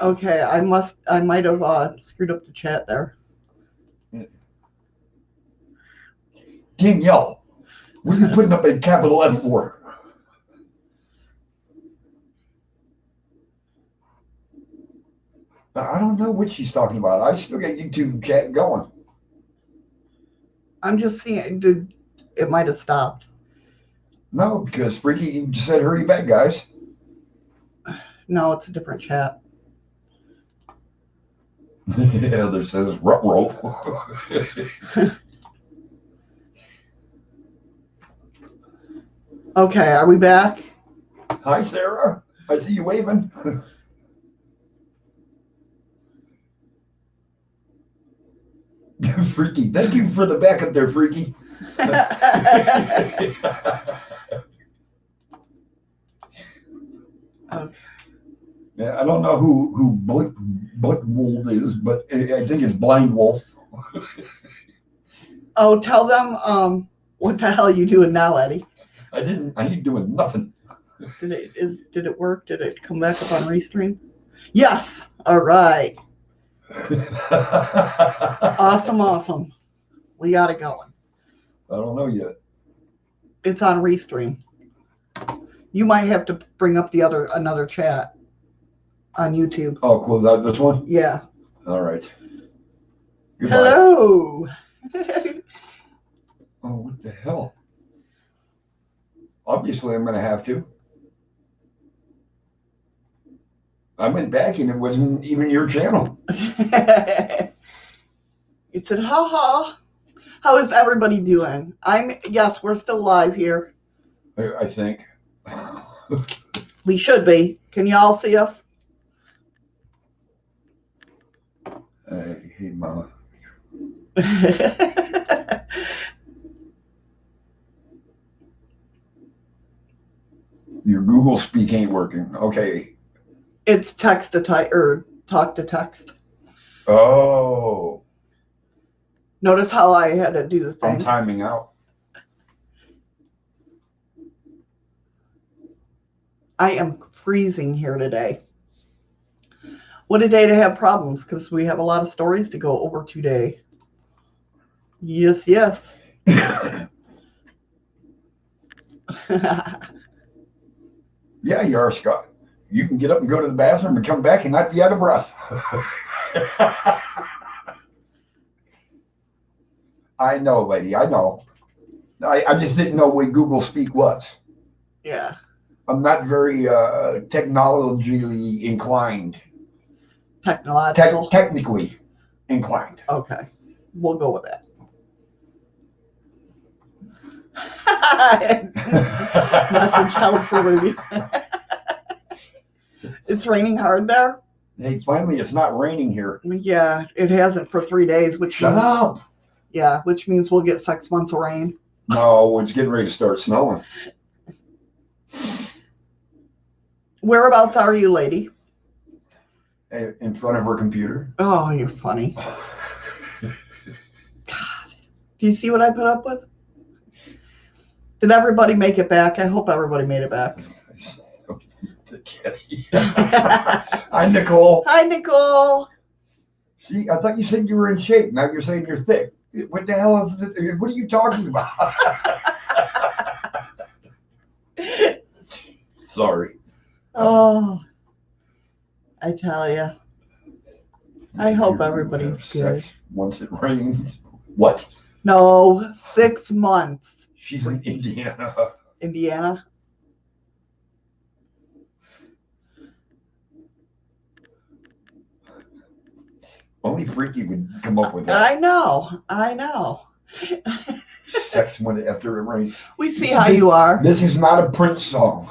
Okay, I might have screwed up the chat there. Danielle, what are you putting up a capital F for? I don't know what she's talking about. I still got YouTube chat going. I'm just seeing, it might have stopped. No, because Freaky just said, hurry back, guys. No, it's a different chat. Yeah, there says ruh-roh. Okay, are we back? Hi, Sarah. I see you waving. Freaky. Thank you for the backup there, Freaky. Okay. Yeah, I don't know who Wolf is, but I think it's Blind Wolf. Oh, tell them what the hell are you doing now, Eddie? I ain't doing nothing. Did it work? Did it come back up on Restream? Yes. All right. Awesome. We got it going. I don't know yet. It's on Restream. You might have to bring up another chat on YouTube. Oh, close out this one? Yeah. All right. Goodbye. Hello. Oh, what the hell? Obviously, I'm going to have to. I went back and it wasn't even your channel. It said, ha. How is everybody doing? Yes, we're still live here. I think. We should be. Can you all see us? Hey, Mama. Your Google Speak ain't working. Okay. It's text to type or talk to text. Oh. Notice how I had to do the thing. I'm timing out. I am freezing here today. What a day to have problems, because we have a lot of stories to go over today. Yes. Yeah, you are, Scott. You can get up and go to the bathroom and come back and not be out of breath. I know, lady. I know. I just didn't know what Google Speak was. Yeah. I'm not very technologically inclined. Technically inclined. Okay. We'll go with that. Message held for review. It's raining hard there. Hey, finally, it's not raining here. Yeah, it hasn't for 3 days, which Shut up. Yeah, which means we'll get 6 months of rain. No, it's getting ready to start snowing. Whereabouts are you, lady? In front of her computer. Oh, you're funny. God. Do you see what I put up with? Did everybody make it back? I hope everybody made it back. Hi, Nicole. Hi, Nicole. See, I thought you said you were in shape. Now you're saying you're thick. What the hell is this? What are you talking about? Sorry. Oh, I tell you. I hope everybody's good. Once it rains. What? No, 6 months. She's in Indiana. Indiana? Only Freaky would come up with that. I know. 6 months after it rains. We see how you are. This is not a Prince song.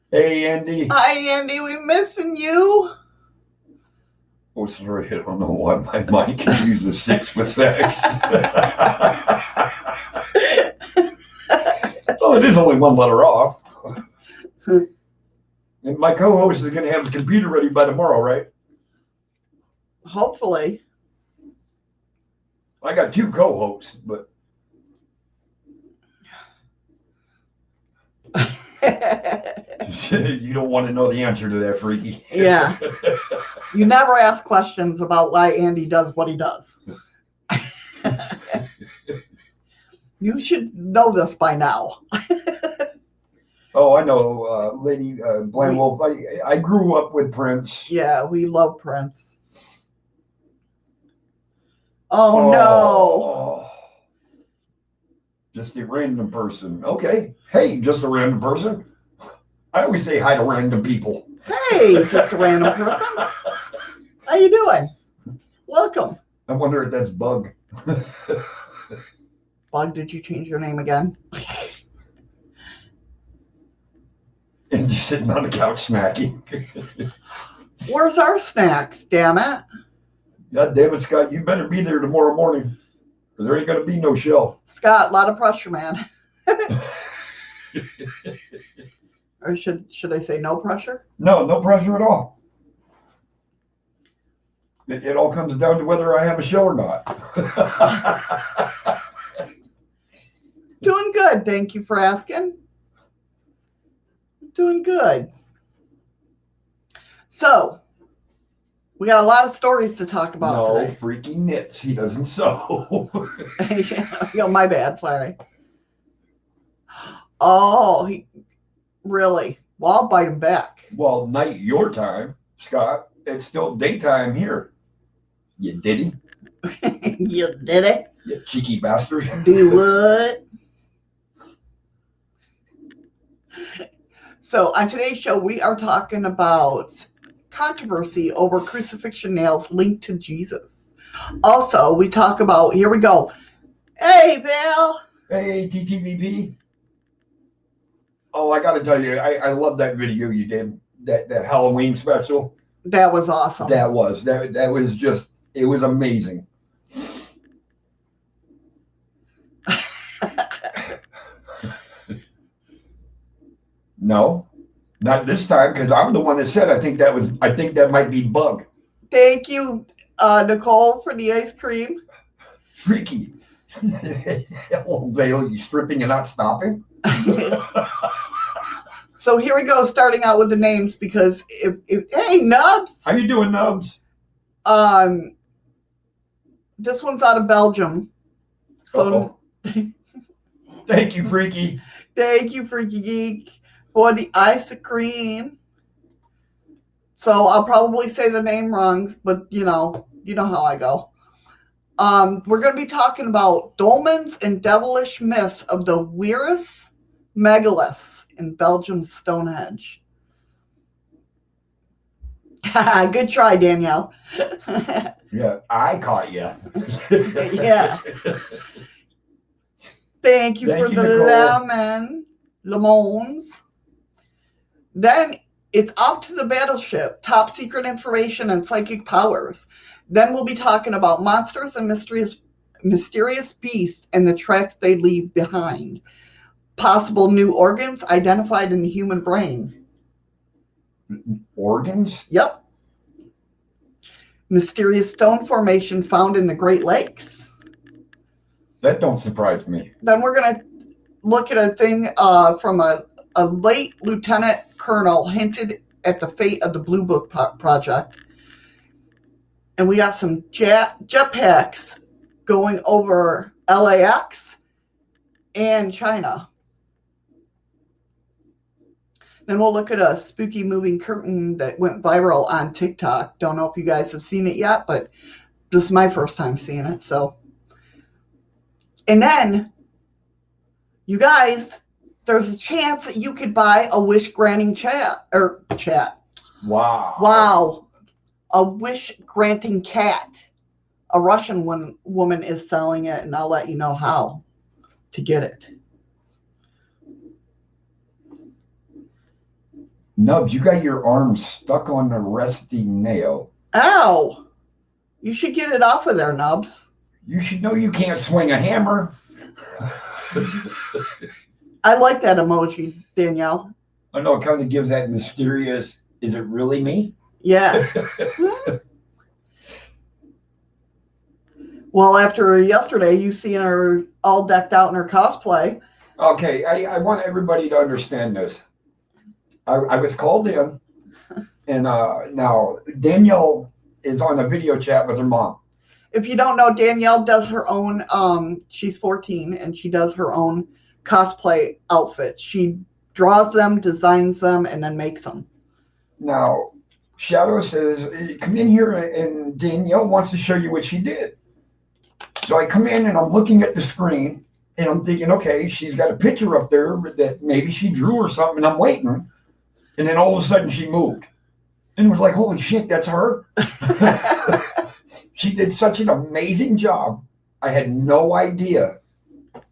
Hey, Andy. Hi, Andy. We missing you. Oh, sorry. I don't know why my mic confuses 6 with 6. Oh, it is only one letter off. And my co-host is going to have the computer ready by tomorrow, right? Hopefully. I got 2 co-hosts, but You don't want to know the answer to that, Freaky. Yeah. You never ask questions about why Andy does what he does. You should know this by now. Oh, I know, Lady Blind Wolf. I grew up with Prince. Yeah, we love Prince. Oh, no. Just a random person. Okay. Hey, just a random person. I always say hi to random people. Hey, just a random person. How you doing? Welcome. I wonder if that's Bug. Bug, did you change your name again? And just sitting on the couch snacking. Where's our snacks, damn it? God damn it, Scott. You better be there tomorrow morning. Or there ain't going to be no show. Scott, a lot of pressure, man. Or should I say no pressure? No, no pressure at all. It all comes down to whether I have a show or not. Doing good. Thank you for asking. Doing good. So, we got a lot of stories to talk about today. No, freaking nits. He doesn't sew. My bad. Sorry. Oh, really? Well, I'll bite him back. Well, night your time, Scott. It's still daytime here. You diddy? You did it? You cheeky bastard. Do what? So on today's show, we are talking about controversy over crucifixion nails linked to Jesus. Also, we talk about, here we go. Hey, Val. Hey, TTVP. Oh, I got to tell you, I love that video you did, that Halloween special. That was awesome. That was just, it was amazing. No, not this time, because I'm the one that said I think that might be Bug. Thank you, Nicole, for the ice cream. Freaky. Hello, Vale, you stripping and not stopping? So here we go, starting out with the names, because hey, Nubs. How you doing, Nubs? This one's out of Belgium. So thank you, Freaky. Thank you, Freaky Geek, for the ice cream. So I'll probably say the name wrong, but you know how I go. We're going to be talking about Dolmens and Devilish myths of the Wéris Megaliths in Belgium's Stonehenge. Good try, Danielle. Yeah, I caught you. Yeah. Thank you for the lemons. Then it's up to the battleship, top secret information and psychic powers. Then we'll be talking about monsters and mysterious beasts and the tracks they leave behind. Possible new organs identified in the human brain. Organs? Yep. Mysterious stone formation found in the Great Lakes. That don't surprise me. Then we're going to look at a thing from a late lieutenant colonel hinted at the fate of the Blue Book project. And we got some jetpacks going over LAX and China. Then we'll look at a spooky moving curtain that went viral on TikTok. Don't know if you guys have seen it yet, but this is my first time seeing it. So, and then, you guys, there's a chance that you could buy a wish granting chat. Wow. A wish granting cat. A Russian woman is selling it, and I'll let you know how to get it. Nubs, you got your arm stuck on a rusty nail. Ow! You should get it off of there, Nubs. You should know you can't swing a hammer. I like that emoji, Danielle. I know, it kind of gives that mysterious, is it really me? Yeah. Well, after yesterday, you seen her all decked out in her cosplay. Okay, I want everybody to understand this. I was called in, and now Danielle is on a video chat with her mom. If you don't know, Danielle does her own, she's 14, and she does her own cosplay outfits. She draws them, designs them, and then makes them. Now, Shadow says, come in here, and Danielle wants to show you what she did. So I come in, and I'm looking at the screen, and I'm thinking, okay, she's got a picture up there that maybe she drew or something, and I'm waiting. And then all of a sudden she moved. And it was like, holy shit, that's her? She did such an amazing job. I had no idea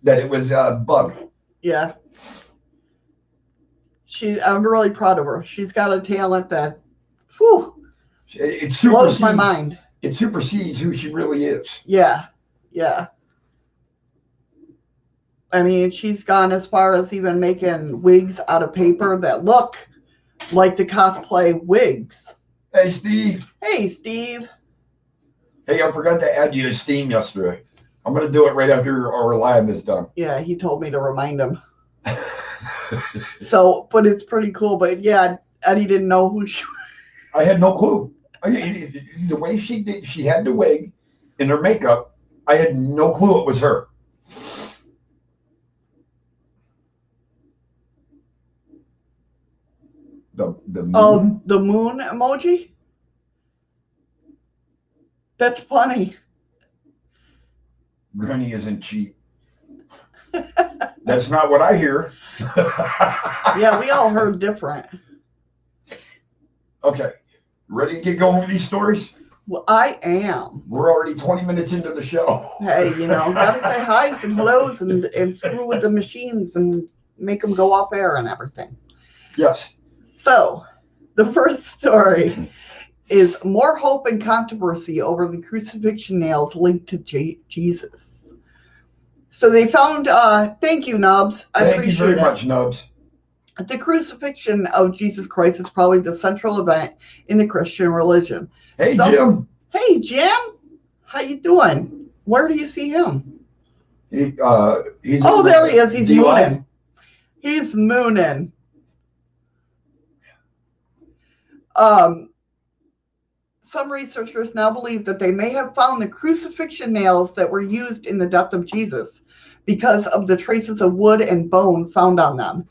that it was a bug. Yeah. I'm really proud of her. She's got a talent that, whew, it blows my mind. It supersedes who she really is. Yeah. Yeah. I mean, she's gone as far as even making wigs out of paper that look like the cosplay wigs. Hey, Steve. Hey, Steve. Hey, I forgot to add you to Steam yesterday. I'm going to do it right after our live is done. Yeah, he told me to remind him. So, but it's pretty cool. But yeah, Eddie didn't know who she was. I had no clue. The way she did, she had the wig and her makeup. I had no clue it was her. The moon? Oh, the moon emoji? That's funny. Granny isn't cheap. That's not what I hear. Yeah, we all heard different. Okay. Ready to get going with these stories? Well, I am. We're already 20 minutes into the show. Hey, gotta say hi's and hellos and screw with the machines and make them go off air and everything. Yes. So, the first story is more hope and controversy over the crucifixion nails linked to Jesus. So they found, thank you, Nubs. I appreciate it. Thank you very much, Nubs. The crucifixion of Jesus Christ is probably the central event in the Christian religion. Hey, Jim. Hey, Jim. How you doing? Where do you see him? He's there he is. He's mooning. He's mooning. Some researchers now believe that they may have found the crucifixion nails that were used in the death of Jesus because of the traces of wood and bone found on them,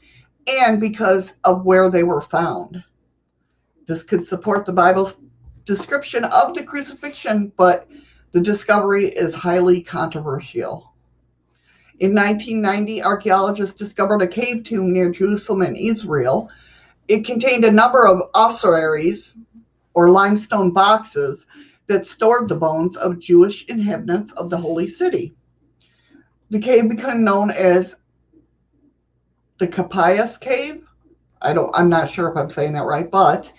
and because of where they were found. This could support the Bible's description of the crucifixion, but the discovery is highly controversial. In 1990, archaeologists discovered a cave tomb near Jerusalem in Israel. It contained a number of ossuaries, or limestone boxes, that stored the bones of Jewish inhabitants of the Holy City. The cave became known as the Capias Cave. I'm not sure if I'm saying that right, but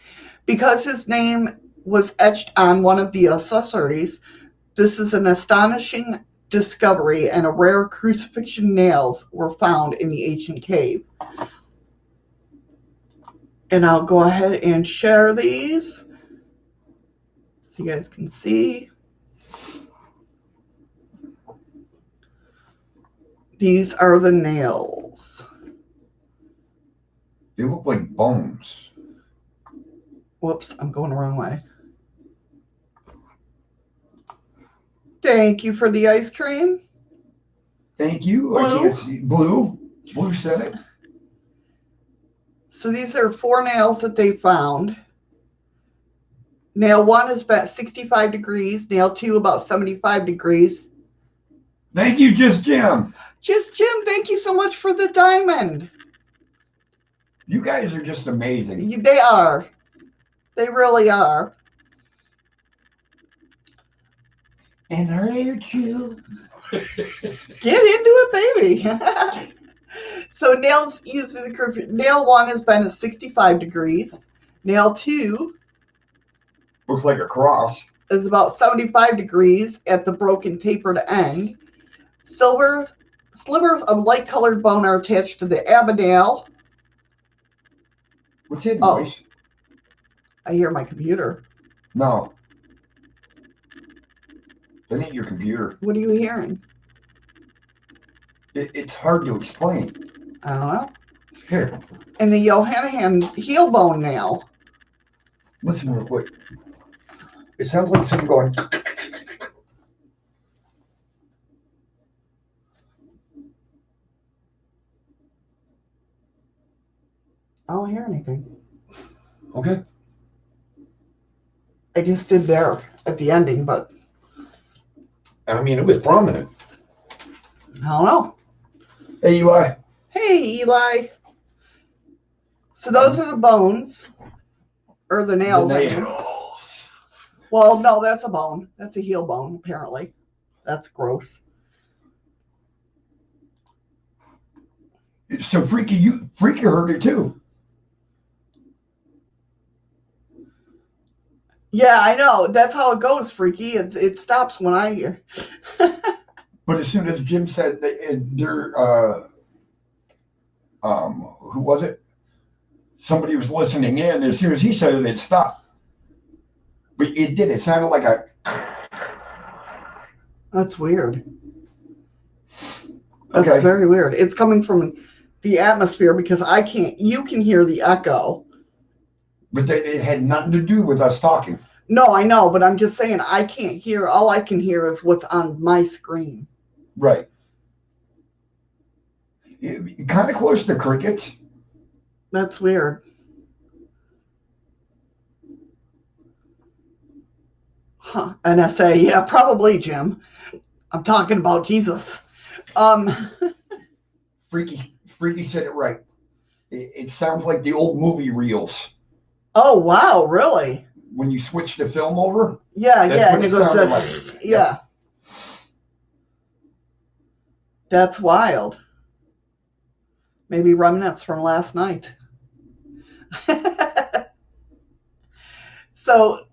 because his name was etched on one of the ossuaries, this is an astonishing discovery, and a rare crucifixion nails were found in the ancient cave. And I'll go ahead and share these so you guys can see. These are the nails. They look like bones. Whoops, I'm going the wrong way. Thank you for the ice cream. Thank you. Blue. I can't see. Blue said it. So these are 4 nails that they found. Nail 1 is about 65 degrees. Nail 2 about 75 degrees. Thank you, Just Jim. Just Jim, thank you so much for the diamond. You guys are just amazing. They are. They really are. And aren't you? Get into it, baby. So nails used in the curve. Nail 1 has been at 65 degrees. Nail 2 looks like a cross. Is about 75 degrees at the broken tapered end. Slivers of light-colored bone are attached to the abdominal. What's that noise? I hear my computer. No. That ain't your computer. What are you hearing? It's hard to explain. I don't know. Here. And the Johannahan heel bone nail. Listen real quick. It sounds like something going. I don't hear anything. Okay. I just did there at the ending, but I mean, it was prominent. I don't know. Hey, Eli. Hey, Eli. So those are the bones. Or the nails. The nails. Well, no, that's a bone. That's a heel bone, apparently. That's gross. So Freaky heard it too. Yeah, I know. That's how it goes, Freaky. It stops when I hear. But as soon as Jim said who was it? Somebody was listening in. As soon as he said it, it stopped. But it did. It sounded like a. That's weird. That's Okay. very weird. It's coming from the atmosphere because I can't. You can hear the echo. But it had nothing to do with us talking. No, I know, but I'm just saying I can't hear. All I can hear is what's on my screen. Right. Kind of close to crickets. That's weird. Huh. NSA. Yeah, probably, Jim. I'm talking about Jesus. Freaky said it right. It sounds like the old movie reels. Oh, wow, really? When you switch the film over? Yeah, yeah. And it goes like. Yeah. That's wild. Maybe remnants from last night. So,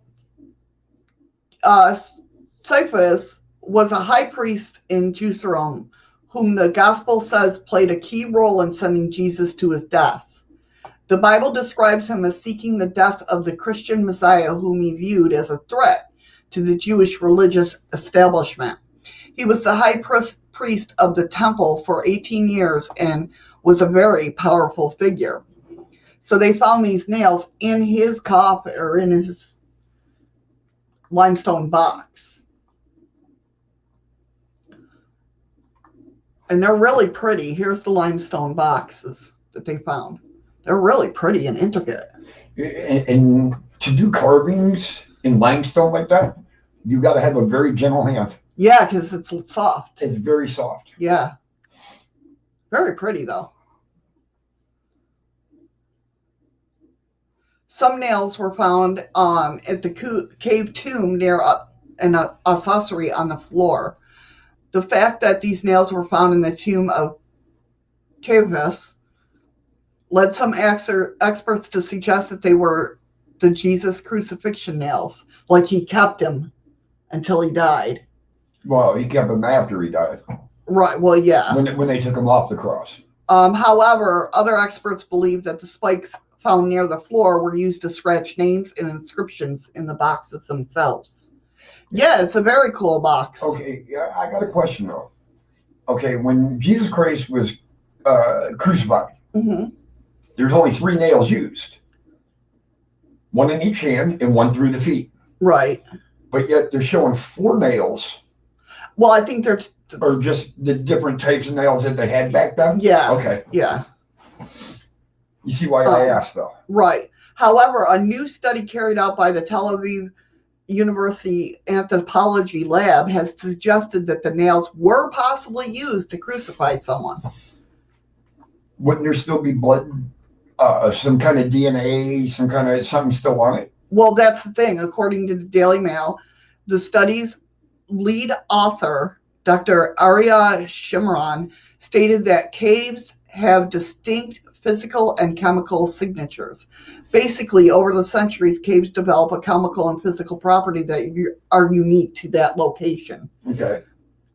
Cephas was a high priest in Jerusalem, whom the gospel says played a key role in sending Jesus to his death. The Bible describes him as seeking the death of the Christian Messiah, whom he viewed as a threat to the Jewish religious establishment. He was the high priest of the temple for 18 years and was a very powerful figure. So they found these nails in his coffin or in his limestone box. And they're really pretty. Here's the limestone boxes that they found. They're really pretty and intricate. And to do carvings in limestone like that, you got to have a very gentle hand. Yeah, because it's soft. It's very soft. Yeah. Very pretty, though. Some nails were found at the cave tomb near an ossuary on the floor. The fact that these nails were found in the tomb of Cephas led some experts to suggest that they were the Jesus crucifixion nails, like he kept them until he died. Well, he kept them after he died. Right, well, yeah. When they took him off the cross. However, other experts believe that the spikes found near the floor were used to scratch names and inscriptions in the boxes themselves. Yeah, it's a very cool box. Okay, I got a question, though. Okay, when Jesus Christ was crucified, there's only 3 nails used. 1 in each hand and 1 through the feet. Right. But yet they're showing 4 nails. Well, I think they're... Or just the different types of nails that they had back then? Yeah. Okay. Yeah. You see why I asked, though. Right. However, a new study carried out by the Tel Aviv University Anthropology Lab has suggested that the nails were possibly used to crucify someone. Wouldn't there still be blood, some kind of DNA, some kind of something still on it? Well, that's the thing. According to the Daily Mail, the study's lead author, Dr. Arya Shimron, stated that caves have distinct physical and chemical signatures. Basically, over the centuries, caves develop a chemical and physical property that are unique to that location. Okay.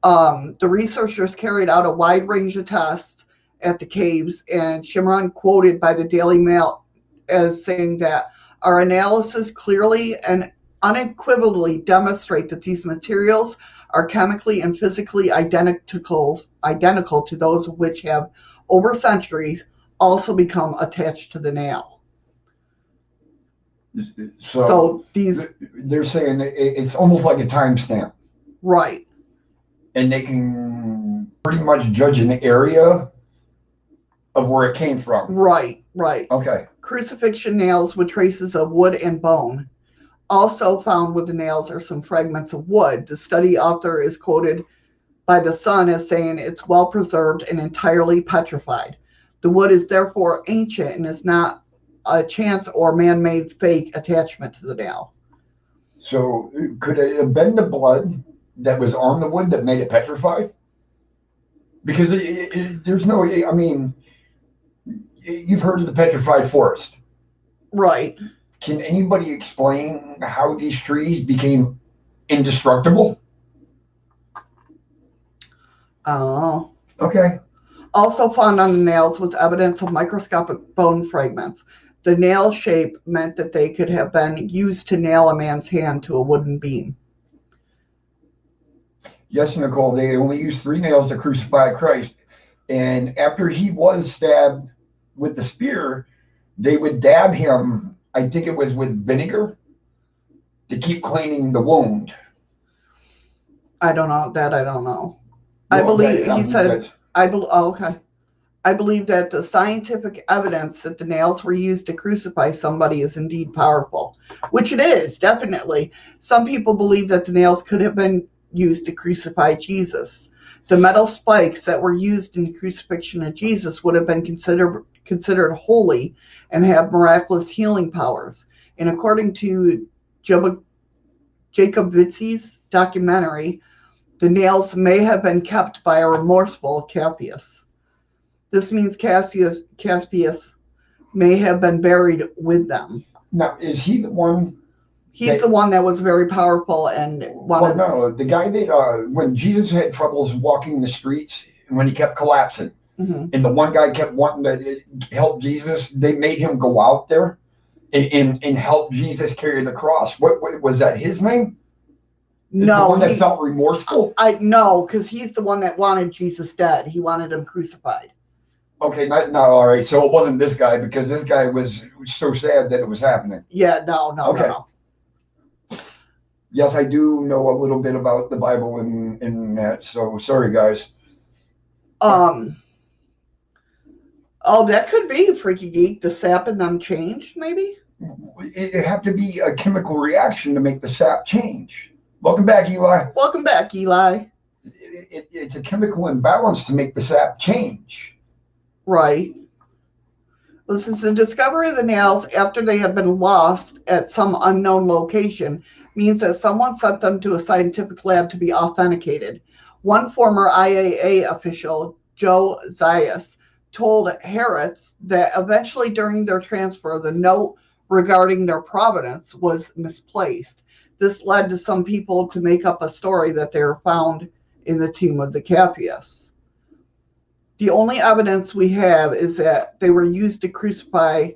The researchers carried out a wide range of tests at the caves, and Shimron quoted by the Daily Mail as saying that our analysis clearly and unequivocally demonstrate that these materials are chemically and physically identical to those which have, over centuries, also become attached to the nail. So these, they're saying it's almost like a timestamp. right. And they can pretty much judge an area of where it came from. Right, right. Okay. Crucifixion nails with traces of wood and bone. Also found with the nails are some fragments of wood. The study author is quoted by the Sun as saying it's well preserved and entirely petrified. The wood is therefore ancient and is not a chance or man-made fake attachment to the nail. So could it have been the blood that was on the wood that made it petrified? Because there's no, I mean, you've heard of the petrified forest. Right. Can anybody explain how these trees became indestructible? Oh. Okay. Also found on the nails was evidence of microscopic bone fragments. The nail shape meant that they could have been used to nail a man's hand to a wooden beam. Yes, Nicole, they only used 3 nails to crucify Christ. And after he was stabbed with the spear, they would dab him, I think it was with vinegar, to keep cleaning the wound. I don't know. That I don't know. Well, I believe, he said, okay. I believe that the scientific evidence that the nails were used to crucify somebody is indeed powerful, which it is, definitely. Some people believe that the nails could have been used to crucify Jesus. The metal spikes that were used in the crucifixion of Jesus would have been considered holy and have miraculous healing powers. And according to Jacob Witzy's documentary, the nails may have been kept by a remorseful Caspius. This means Caspius may have been buried with them. Now, is he the one? He's the one that was very powerful and wanted. Well, no, the guy that when Jesus had troubles walking the streets, when he kept collapsing, Mm-hmm. and the one guy kept wanting to help Jesus, they made him go out there and help Jesus carry the cross. What was that? His name? No, the one that felt remorseful. I know, because he's the one that wanted Jesus dead. He wanted him crucified. Okay, no, all right. So it wasn't this guy, because this guy was so sad that it was happening. Yeah, no. Yes, I do know a little bit about the Bible and that. So sorry, guys. Oh, that could be Freaky Geek. The sap in them changed, maybe? It have to be a chemical reaction to make the sap change. Welcome back, Eli. Welcome back, Eli. It's a chemical imbalance to make the sap change. Right. This is the discovery of the nails after they had been lost at some unknown location means that someone sent them to a scientific lab to be authenticated. One former IAA official, Joe Zayas, told Harrods that eventually during their transfer, the note regarding their provenance was misplaced. This led to some people to make up a story that they were found in the tomb of the Capias. The only evidence we have is that they were used to crucify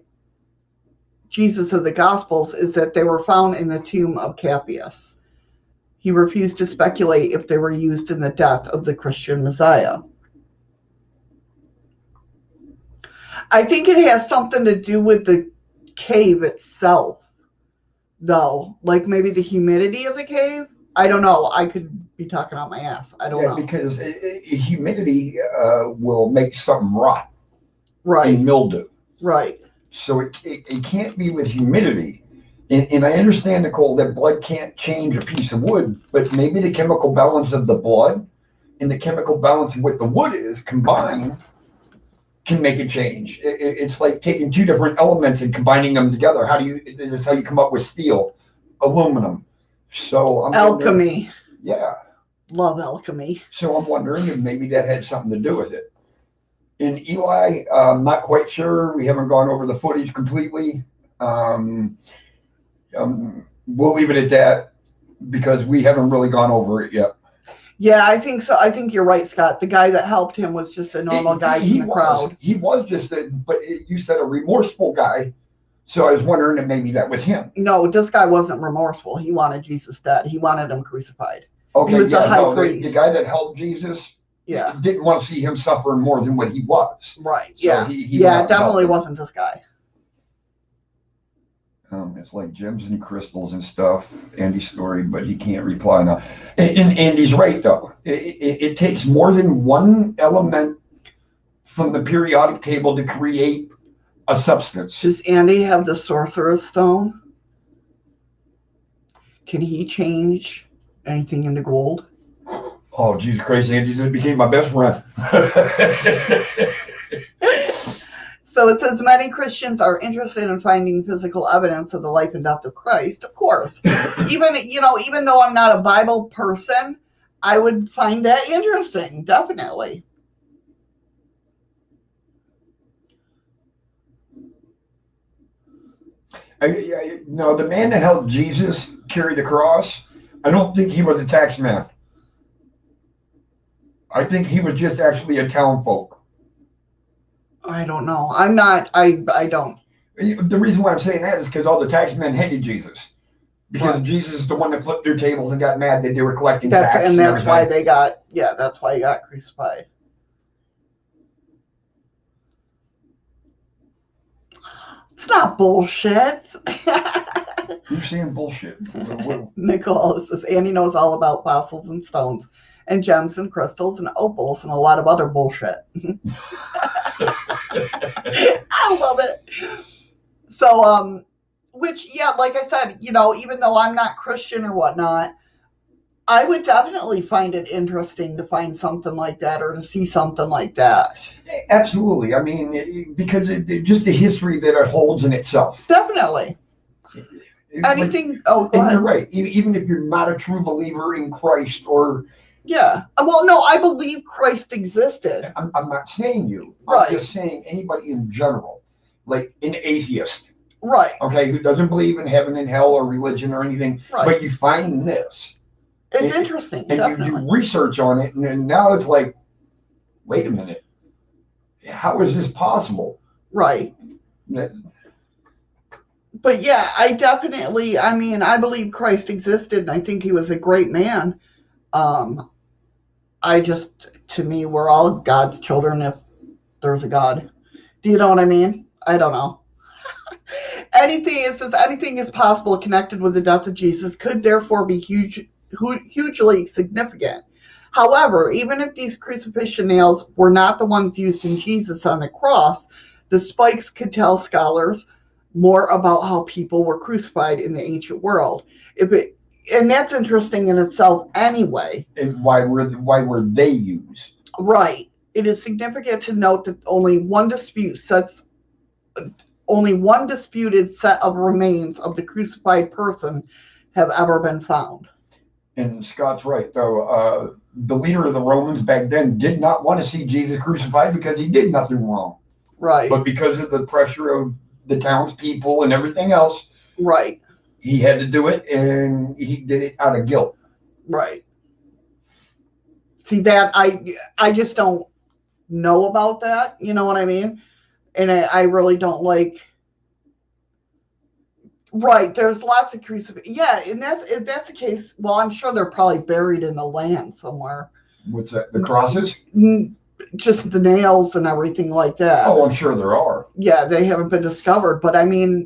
Jesus of the Gospels is that they were found in the tomb of Capias. He refused to speculate if they were used in the death of the Christian Messiah. I think it has something to do with the cave itself, though. Like maybe the humidity of the cave. I don't know. I could be talking out my ass. I don't know. Because humidity will make something rot. Right. And mildew. Right. So it can't be with humidity. And I understand, Nicole, that blood can't change a piece of wood, but maybe the chemical balance of the blood and the chemical balance of what the wood is combined can make a change. It's like taking two different elements and combining them together. That's how you come up with steel, aluminum. So alchemy. Yeah. Love alchemy. So I'm wondering if maybe that had something to do with it. And Eli, I'm not quite sure. We haven't gone over the footage completely. We'll leave it at that because we haven't really gone over it yet. Yeah, I think so. I think you're right, Scott. The guy that helped him was just a normal guy in the crowd. He was just you said a remorseful guy. So I was wondering if maybe that was him. No, this guy wasn't remorseful. He wanted Jesus dead. He wanted him crucified. Okay, he was a high priest. The guy that helped Jesus, didn't want to see him suffer more than what he was. Right. So Yeah. he It definitely wasn't this guy. It's like gems and crystals and stuff. Andy's story, but he can't reply now. And Andy's right, though. It takes more than one element from the periodic table to create a substance. Does Andy have the Sorcerer's Stone? Can he change anything into gold? Oh, Jesus Christ, Andy just became my best friend. So it says many Christians are interested in finding physical evidence of the life and death of Christ. Of course, even though I'm not a Bible person, I would find that interesting. Definitely. No, the man that helped Jesus carry the cross, I don't think he was a tax man. I think he was just actually a town folk. I don't know. I'm not. I don't. The reason why I'm saying that is because all the tax men hated Jesus. Because Right. Jesus is the one that flipped their tables and got mad that they were collecting tax. And that's why they got, that's why he got crucified. It's not bullshit. You're saying bullshit. Nicole says Andy knows all about fossils and stones and gems and crystals and opals and a lot of other bullshit. I love it. So, which, like I said, even though I'm not Christian or whatnot, I would definitely find it interesting to find something like that or to see something like that. Absolutely. I mean, because just the history that it holds in itself. Definitely. Anything. Go ahead. You're right. Even if you're not a true believer in Christ or. Yeah. Well, no, I believe Christ existed. I'm not saying you. Right. I'm just saying anybody in general, like an atheist. Right. Okay, who doesn't believe in heaven and hell or religion or anything. Right. But you find this. It's interesting. And definitely. you do research on it, and now it's like, wait a minute. How is this possible? Right. But yeah, I definitely, I believe Christ existed, and I think he was a great man. To me, we're all God's children if there's a God. Do you know what I mean? I don't know. Anything is possible connected with the death of Jesus could therefore be hugely significant. However, even if these crucifixion nails were not the ones used in Jesus on the cross, the spikes could tell scholars more about how people were crucified in the ancient world. And that's interesting in itself anyway. And why were they used? Right. It is significant to note that only one disputed set of remains of the crucified person have ever been found. And Scott's right, though. The leader of the Romans back then did not want to see Jesus crucified because he did nothing wrong. Right. But because of the pressure of the townspeople and everything else, right, he had to do it, and he did it out of guilt. Right. See, that I just don't know about that. You know what I mean? And I really don't like. Right, there's lots of crucifixes. Yeah, and if that's the case, well, I'm sure they're probably buried in the land somewhere. What's that? The crosses? Just the nails and everything like that. Oh, I'm sure there are. Yeah, they haven't been discovered, but there's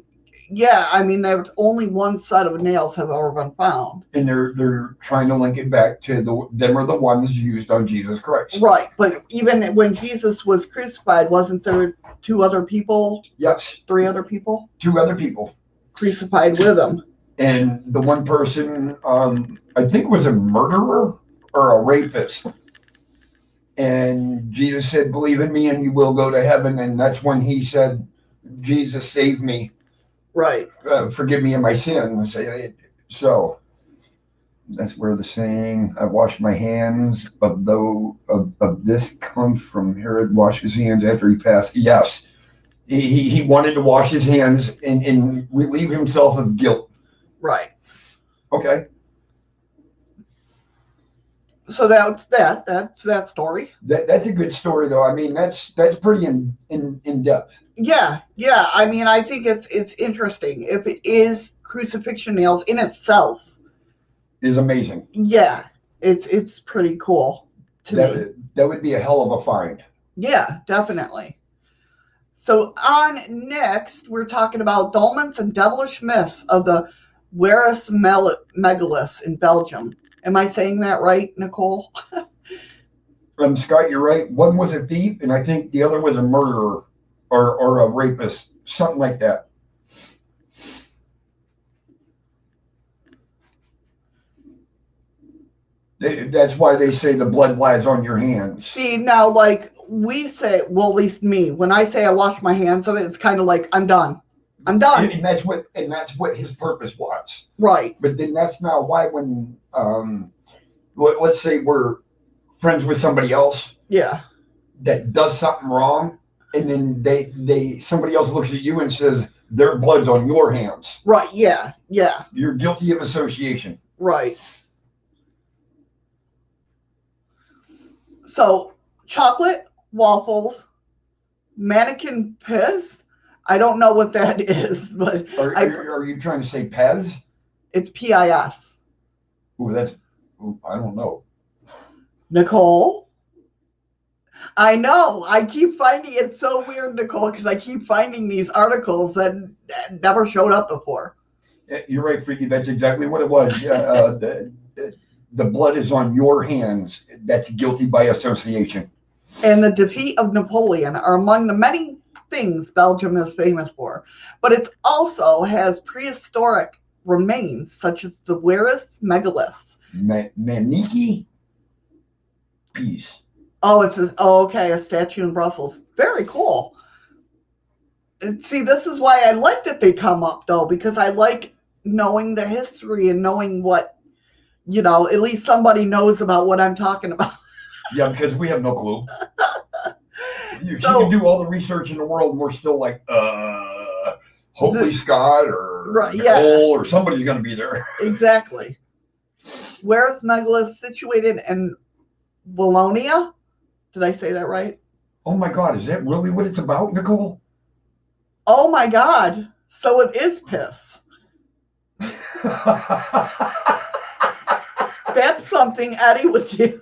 only one set of nails have ever been found. And they're trying to link it back to them are the ones used on Jesus Christ. Right, but even when Jesus was crucified, wasn't there 2 other people? Yes. 3 other people? 2 other people. Crucified with him. And the one person, I think was a murderer or a rapist. And Jesus said, believe in me and you will go to heaven. And that's when he said, Jesus, save me. Right. Forgive me of my sins. So that's where the saying, I wash my hands of this comes from Herod washed his hands after he passed. Yes. He wanted to wash his hands and relieve himself of guilt. Right. Okay. So that's that. That's that story. That's a good story, though. I mean, that's pretty in depth. Yeah. I think it's interesting. If it is crucifixion nails in itself, is amazing. Yeah, it's pretty cool to me. That would be a hell of a find. Yeah, definitely. So on next, we're talking about Dolmens and Devilish myths of the Wéris Megaliths in Belgium. Am I saying that right, Nicole? Scott, you're right. One was a thief, and I think the other was a murderer or a rapist, something like that. That's why they say the blood lies on your hands. See, now, like we say, well, at least me, when I say I wash my hands of it, it's kind of like I'm done. I'm done. And that's what his purpose was. Right. But then that's not why when let's say we're friends with somebody else. Yeah. That does something wrong, and then they somebody else looks at you and says their blood's on your hands. Right. Yeah. Yeah. You're guilty of association. Right. So, chocolate, waffles, mannequin piss. I don't know what that is, but are you trying to say Pez? It's PIS. I don't know. Nicole? I know. I keep finding it so weird, Nicole, because I keep finding these articles that never showed up before. You're right, Freaky. That's exactly what it was. The blood is on your hands. That's guilty by association. And the defeat of Napoleon are among the many things Belgium is famous for. But it also has prehistoric remains, such as the Wéris Megaliths. Maniki? Peace. Oh, okay, a statue in Brussels. Very cool. And see, this is why I like that they come up, though, because I like knowing the history and knowing what, at least somebody knows about what I'm talking about. Yeah, because we have no clue. She can do all the research in the world, and we're still like, hopefully Scott or Nicole or somebody's going to be there. Exactly. Wéris Megaliths situated in Wallonia? Did I say that right? Oh my God, is that really what it's about, Nicole? Oh my God. So it is piss. That's something Eddie would do.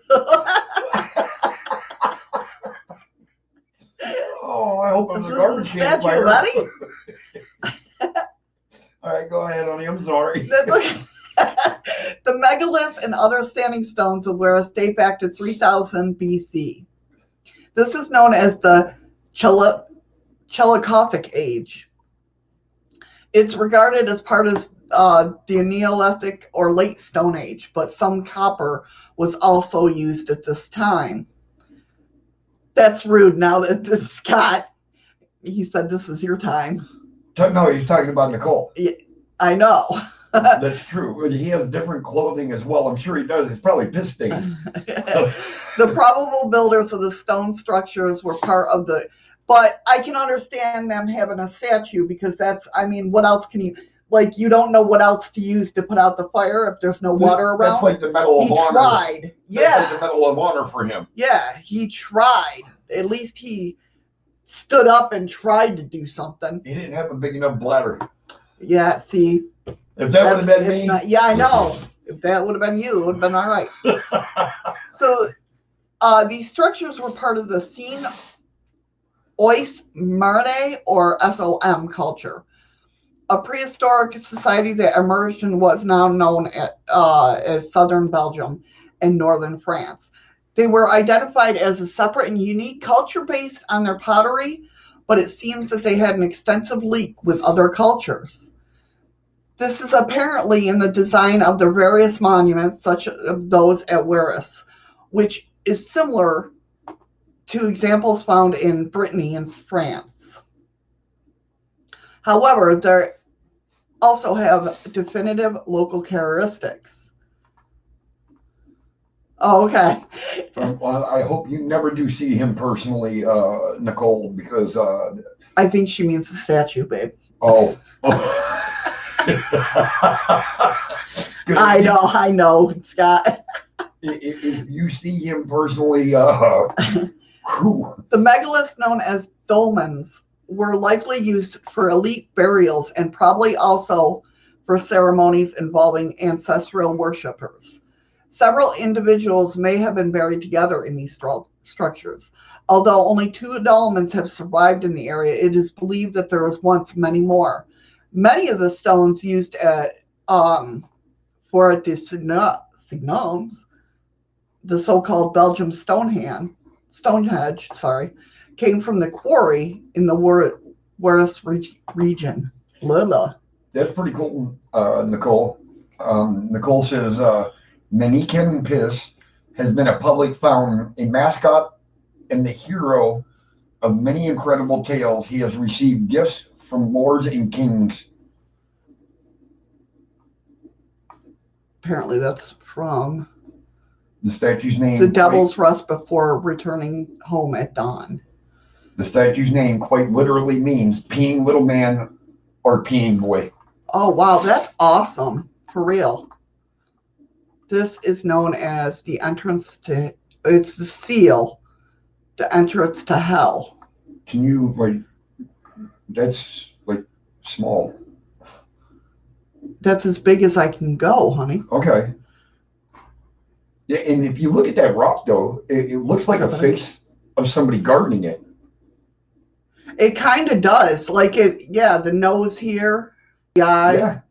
Oh, I hope I'm the garbage can. Statue of Eddie? All right, go ahead, honey. I'm sorry. That's okay. The megalith and other standing stones of Wéris date back to 3000 BC. This is known as the Chalcolithic Age. It's regarded as part of the Neolithic or Late Stone Age, but some copper was also used at this time. That's rude now that Scott, he said this is your time. No, he's talking about Nicole. Yeah, I know. That's true. He has different clothing as well. I'm sure he does. It's probably piss stained. The probable builders of the stone structures were part of but I can understand them having a statue because what else can you, you don't know what else to use to put out the fire if there's no water around. That's like the Medal of Honor. He tried. Yeah. That's like the Medal of Honor for him. Yeah, he tried. At least he stood up and tried to do something. He didn't have a big enough bladder. Yeah, see. If that would have been me. Yeah, I know. If that would have been you, it would have been all right. So these structures were part of the Scene Ois Marne or SOM culture, a prehistoric society that emerged in what's now known as southern Belgium and northern France. They were identified as a separate and unique culture based on their pottery, but it seems that they had an extensive link with other cultures. This is apparently in the design of the various monuments, such as those at Wéris, which is similar to examples found in Brittany and France. However, they also have definitive local characteristics. Oh, okay. Well, I hope you never do see him personally, Nicole, because... I think she means the statue, babe. Oh. I know, Scott. If you see him personally, the megaliths known as dolmens were likely used for elite burials and probably also for ceremonies involving ancestral worshippers. Several individuals may have been buried together in these structures. Although only 2 dolmens have survived in the area, it is believed that there was once many more. Many of the stones used at for the Signomes, the so-called Belgium Stonehenge, came from the quarry in the Wéris region. Lila. That's pretty cool, Nicole. Nicole says, Manikin Piss has been a public fountain, a mascot, and the hero of many incredible tales. He has received gifts from lords and kings. Apparently that's from the statue's name. The Devil's Rest before returning home at dawn. The statue's name quite literally means peeing little man or peeing boy. Oh, wow. That's awesome. For real. This is known as the entrance to, it's the seal, the entrance to hell. Can you, like, that's, like, small. That's as big as I can go, honey. Okay. Yeah, and if you look at that rock, though, it looks like a face of somebody gardening it. It kind of does. Like, the nose here, the eye,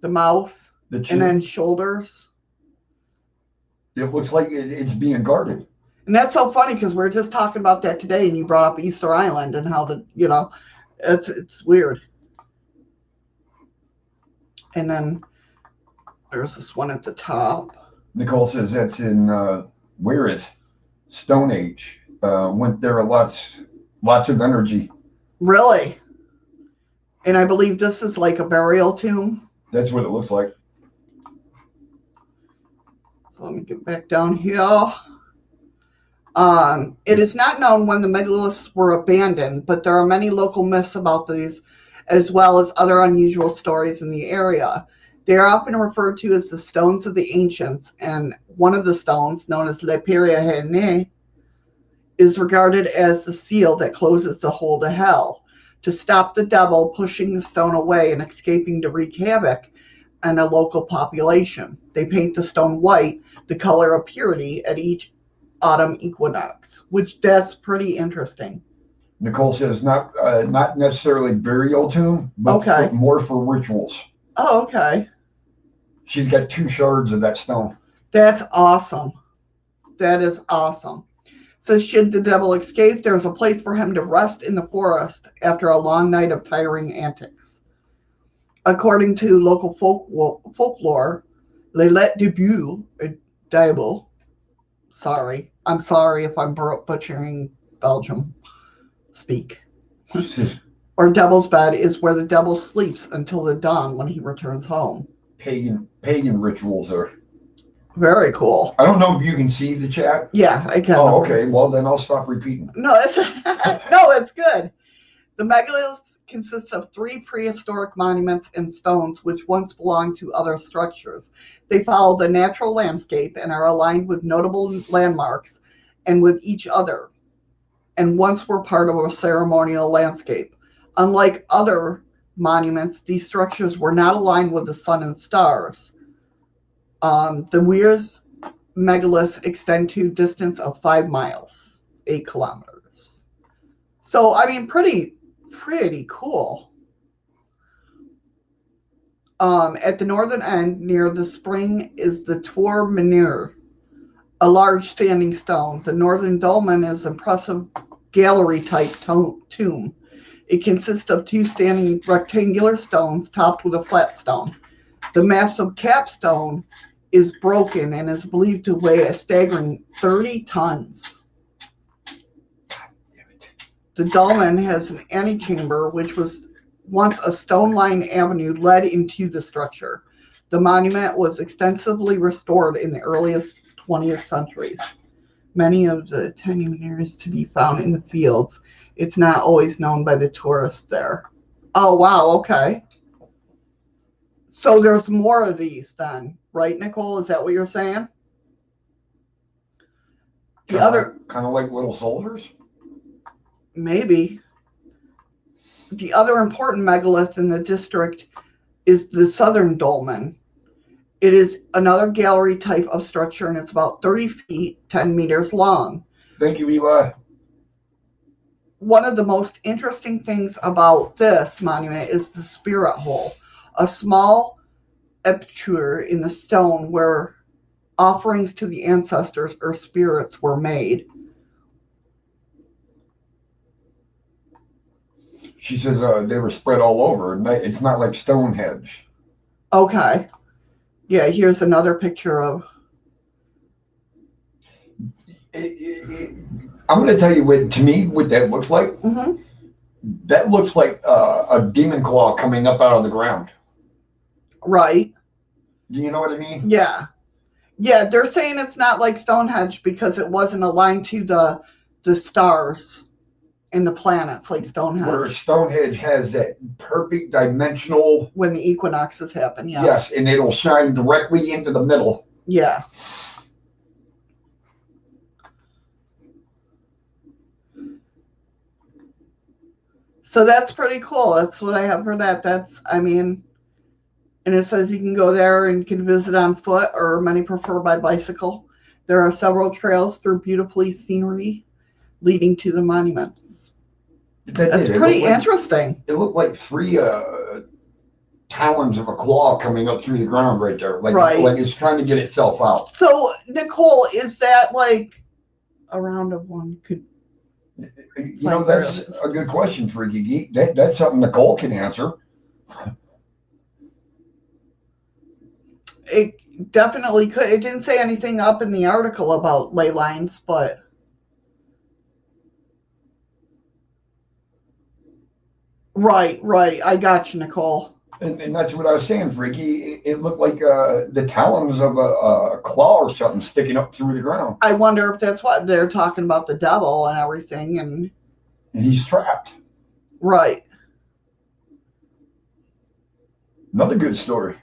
the mouth, and then shoulders. It looks like it's being guarded. And that's so funny because we were just talking about that today, and you brought up Easter Island and how it's weird. And then there's this one at the top. Nicole says that's in Wéris, Stonehenge. Went there lots of energy. Really? And I believe this is like a burial tomb. That's what it looks like. So let me get back down here. It is not known when the megaliths were abandoned, but there are many local myths about these, as well as other unusual stories in the area. They are often referred to as the stones of the ancients, and one of the stones, known as Le Pierre is regarded as the seal that closes the hole to hell, to stop the devil pushing the stone away and escaping to wreak havoc on a local population. They paint the stone white, the color of purity, at each autumn equinox, which that's pretty interesting. Nicole says not necessarily burial tomb, but more for rituals. Oh, okay. She's got 2 shards of that stone. That's awesome. That is awesome. So should the devil escape, there's a place for him to rest in the forest after a long night of tiring antics. According to local folklore, Lilette du Diable, I'm sorry if I'm butchering Belgium speak, or devil's bed is where the devil sleeps until the dawn when he returns home. Pagan rituals are very cool. I don't know if you can see the chat. Yeah, I can. Oh, okay. Well, then I'll stop repeating. No, it's good. The megaliths consist of 3 prehistoric monuments and stones which once belonged to other structures. They follow the natural landscape and are aligned with notable landmarks and with each other, and once were part of a ceremonial landscape. Unlike other monuments, these structures were not aligned with the sun and stars. The Wéris megaliths extend to a distance of 5 miles, 8 kilometers. So, I mean, pretty cool. At the northern end, near the spring, is the Tour Meneur, a large standing stone. The northern dolmen is an impressive gallery-type tomb. It consists of 2 standing rectangular stones topped with a flat stone. The massive capstone is broken and is believed to weigh a staggering 30 tons. The dolmen has an antechamber, which was once a stone-lined avenue led into the structure. The monument was extensively restored in the earliest 20th centuries. Many of the tiny menhirs to be found in the fields. It's not always known by the tourists there. Oh, wow, okay. So there's more of these then, right, Nicole? Is that what you're saying? Kind of like little soldiers? Maybe. The other important megalith in the district is the southern dolmen. It is another gallery type of structure, and it's about 30 feet, 10 meters long. Thank you, Eli. One of the most interesting things about this monument is the spirit hole, a small aperture in the stone where offerings to the ancestors or spirits were made. She says they were spread all over. It's not like Stonehenge. Okay. Yeah, here's another picture of... I'm going to tell you to me what that looks like. Mm-hmm. That looks like a demon claw coming up out of the ground. Right. Do you know what I mean? Yeah. Yeah, they're saying it's not like Stonehenge because it wasn't aligned to the stars and the planets like Stonehenge. Where Stonehenge has that perfect dimensional... When the equinoxes happen, yes. Yes, and it'll shine directly into the middle. Yeah. So that's pretty cool. That's what I have for that. And it says you can go there and you can visit on foot, or many prefer by bicycle. There are several trails through beautifully scenery leading to the monuments. That's pretty interesting. It looked like three talons of a claw coming up through the ground right there. Like it's trying to get itself out. So, Nicole, is that like a round of one could... You know, that's a good question, Freaky Geek. That's something Nicole can answer. It definitely could. It didn't say anything up in the article about ley lines, but... Right. I got you, Nicole. And that's what I was saying, Freaky. It looked like the talons of a claw or something sticking up through the ground. I wonder if that's what they're talking about, the devil and everything. And he's trapped. Right. Another good story.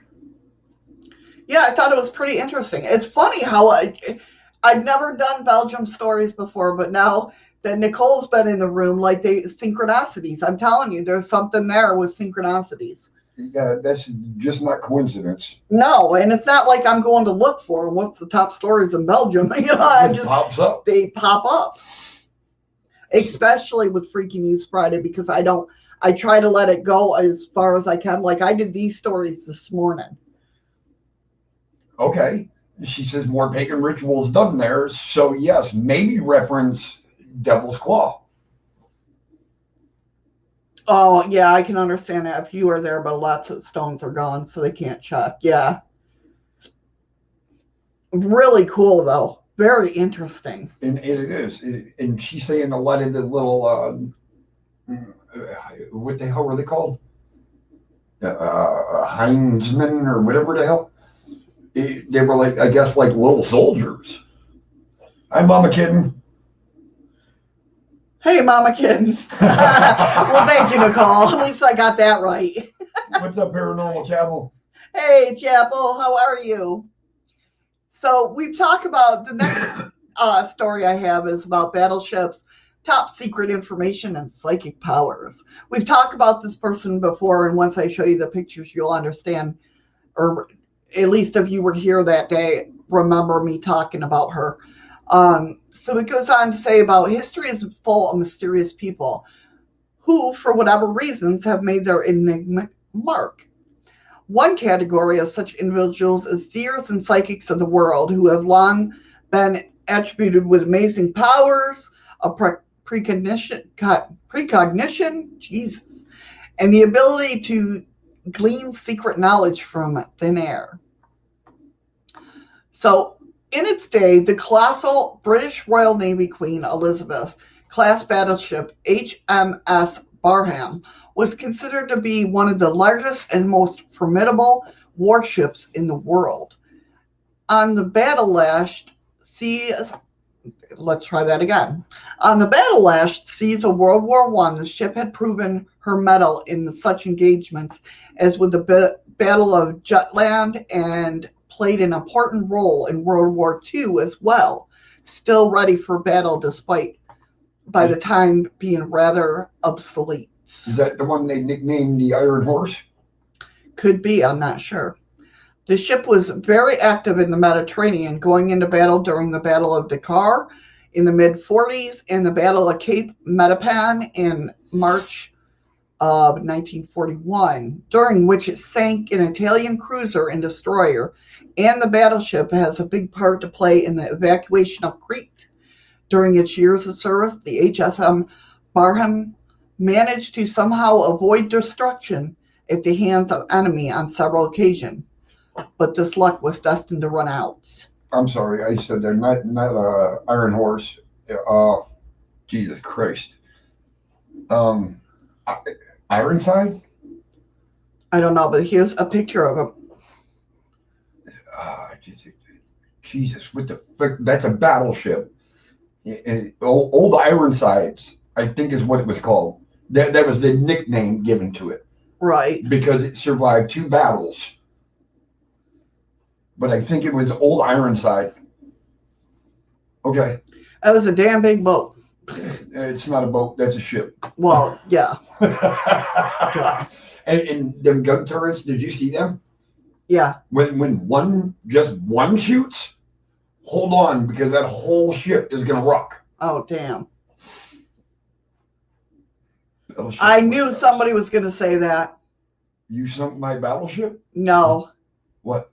Yeah, I thought it was pretty interesting. It's funny how I've never done Belgium stories before, but now that Nicole's been in the room, like synchronicities. I'm telling you, there's something there with synchronicities. Yeah, that's just not coincidence. No, and it's not like I'm going to look for them. What's the top stories in Belgium? It pops up. They pop up. Especially with Freaky News Friday, because I try to let it go as far as I can. Like I did these stories this morning. Okay. She says more pagan rituals done there. So yes, maybe reference Devil's Claw. Oh, yeah, I can understand that if you are there, but lots of stones are gone, so they can't check. Yeah. Really cool, though. Very interesting. And it is. And she's saying a lot of the little, what the hell were they called? Heinzmen or whatever the hell. They were like, I guess, like little soldiers. Hi, Mama Kitten. Hey, Mama Kitten. Well, thank you, Nicole. At least I got that right. What's up, Paranormal Chapel? Hey, Chapel. How are you? So we've talked about the next story I have is about battleships, top secret information, and psychic powers. We've talked about this person before, and once I show you the pictures, you'll understand, or at least if you were here that day, remember me talking about her. So it goes on to say about history is full of mysterious people who, for whatever reasons, have made their enigmatic mark. One category of such individuals is seers and psychics of the world who have long been attributed with amazing powers, a precognition, Jesus, and the ability to glean secret knowledge from thin air. So, in its day, the colossal British Royal Navy Queen Elizabeth class battleship HMS Barham was considered to be one of the largest and most formidable warships in the world. On the battle-lashed seas, let's try that again. On the battle-lashed seas of World War I, the ship had proven her mettle in such engagements as with the Battle of Jutland and played an important role in World War II as well, still ready for battle despite by the time being rather obsolete. Is that the one they nicknamed the Iron Horse? Could be, I'm not sure. The ship was very active in the Mediterranean, going into battle during the Battle of Dakar in the mid-40s and the Battle of Cape Matapan in March of 1941, during which it sank an Italian cruiser and destroyer, and the battleship has a big part to play in the evacuation of Crete. During its years of service, the HSM Barham managed to somehow avoid destruction at the hands of enemy on several occasions, but this luck was destined to run out. I'm sorry, I said they're not Iron Horse. Jesus Christ. Ironside? I don't know, but here's a picture of him. Jesus, what the frick? That's a battleship. Old Ironsides, I think is what it was called. That was the nickname given to it. Right. Because it survived 2 battles. But I think it was Old Ironside. Okay. That was a damn big boat. It's not a boat, that's a ship. Well, yeah. And them gun turrets, did you see them? Yeah. When just one shoots, hold on, because that whole ship is going to rock. Oh, damn. I knew somebody was going to say that. You sunk my battleship? No. What?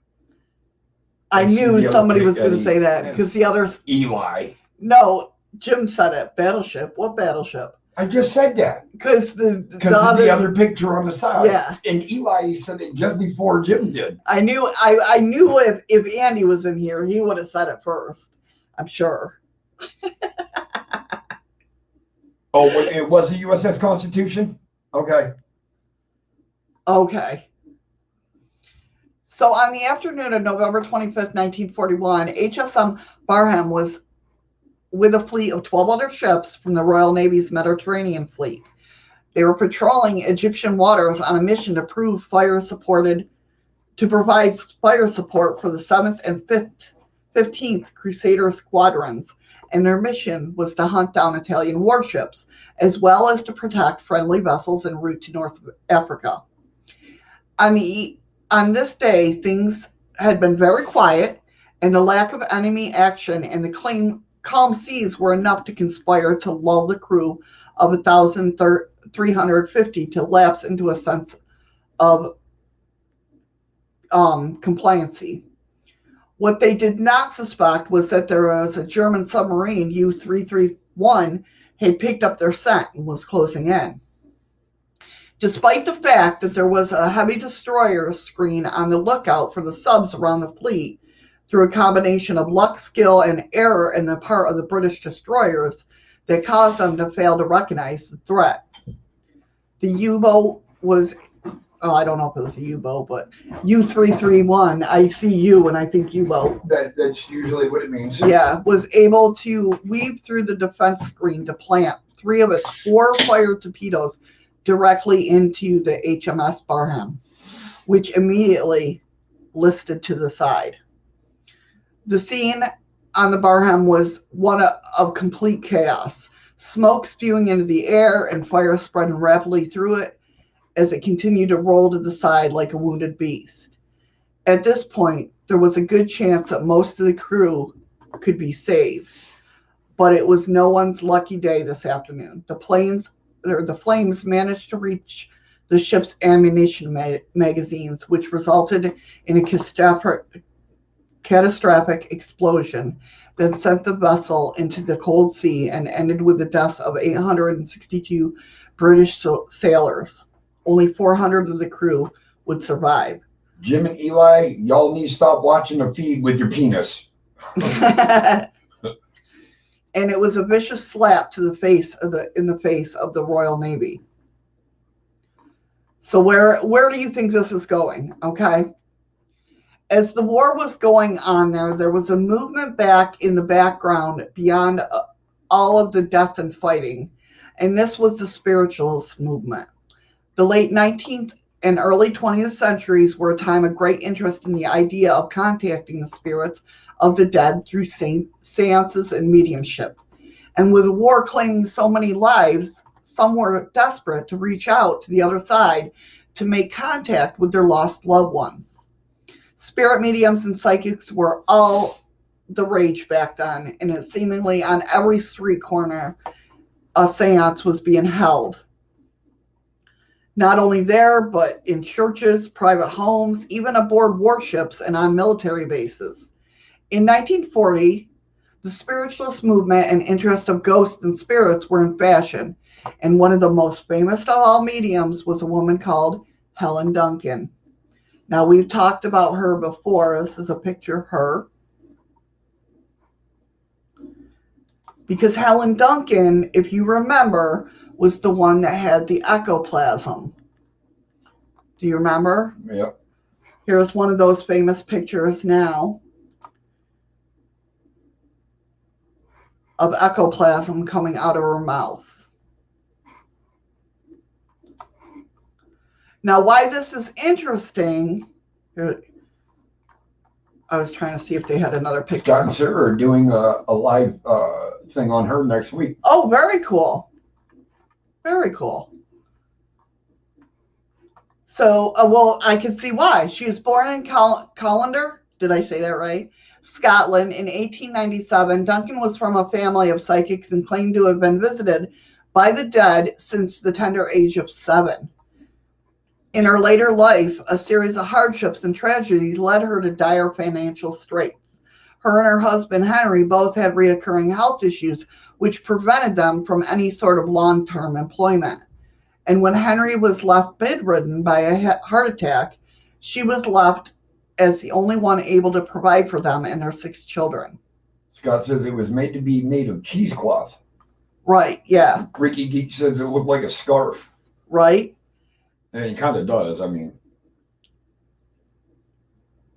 I knew somebody was going to say that because the others. Eli. No, Jim said it. Battleship. What battleship? I just said that. Because the other picture on the side. Yeah. And Eli said it just before Jim did. I knew if Andy was in here, he would have said it first. I'm sure. Oh, it was the USS Constitution? Okay. Okay. So on the afternoon of November 25th, 1941, HSM Barham was with a fleet of 12 other ships from the Royal Navy's Mediterranean Fleet. They were patrolling Egyptian waters on a mission to provide fire support for the 7th and 15th Crusader squadrons, and their mission was to hunt down Italian warships, as well as to protect friendly vessels en route to North Africa. On this day, things had been very quiet, and the lack of enemy action and the calm seas were enough to conspire to lull the crew of 1,350 to lapse into a sense of compliancy. What they did not suspect was that there was a German submarine, U-331, had picked up their scent and was closing in. Despite the fact that there was a heavy destroyer screen on the lookout for the subs around the fleet, through a combination of luck, skill, and error in the part of the British destroyers that caused them to fail to recognize the threat. The U-boat was, I don't know if it was a U-boat, but U-331, I see U and I think U-boat. That's usually what it means. Yeah, was able to weave through the defense screen to plant 3 of its 4 fire torpedoes directly into the HMS Barham, which immediately listed to the side. The scene on the Barham was one of complete chaos, smoke spewing into the air and fire spreading rapidly through it as it continued to roll to the side like a wounded beast. At this point, there was a good chance that most of the crew could be saved, but it was no one's lucky day this afternoon. The flames managed to reach the ship's ammunition magazines, which resulted in a catastrophic explosion that sent the vessel into the cold sea and ended with the deaths of 862 British sailors. Only 400 of the crew would survive. Jim and Eli, y'all need to stop watching the feed with your penis. And it was a vicious slap to the face of the Royal Navy. So where do you think this is going? Okay. As the war was going on there was a movement back in the background beyond all of the death and fighting, and this was the spiritualist movement. The late 19th and early 20th centuries were a time of great interest in the idea of contacting the spirits of the dead through seances and mediumship. And with the war claiming so many lives, some were desperate to reach out to the other side to make contact with their lost loved ones. Spirit mediums and psychics were all the rage back then, and it seemingly on every street corner a seance was being held. Not only there, but in churches, private homes, even aboard warships and on military bases. In 1940, the spiritualist movement and interest of ghosts and spirits were in fashion, and one of the most famous of all mediums was a woman called Helen Duncan. Now, we've talked about her before. This is a picture of her. Because Helen Duncan, if you remember, was the one that had the ectoplasm. Do you remember? Yep. Here's one of those famous pictures now of ectoplasm coming out of her mouth. Now, why this is interesting, I was trying to see if they had another picture. Scott and Sarah are doing a live thing on her next week. Oh, very cool. Very cool. So, well, I can see why. She was born in Callander, did I say that right? Scotland in 1897. Duncan was from a family of psychics and claimed to have been visited by the dead since the tender age of 7. In her later life, a series of hardships and tragedies led her to dire financial straits. Her and her husband, Henry, both had recurring health issues, which prevented them from any sort of long-term employment. And when Henry was left bedridden by a heart attack, she was left as the only one able to provide for them and their 6 children. Scott says it was made to be made of cheesecloth. Right, yeah. Ricky Geek says it looked like a scarf. Right. And it kind of does, I mean.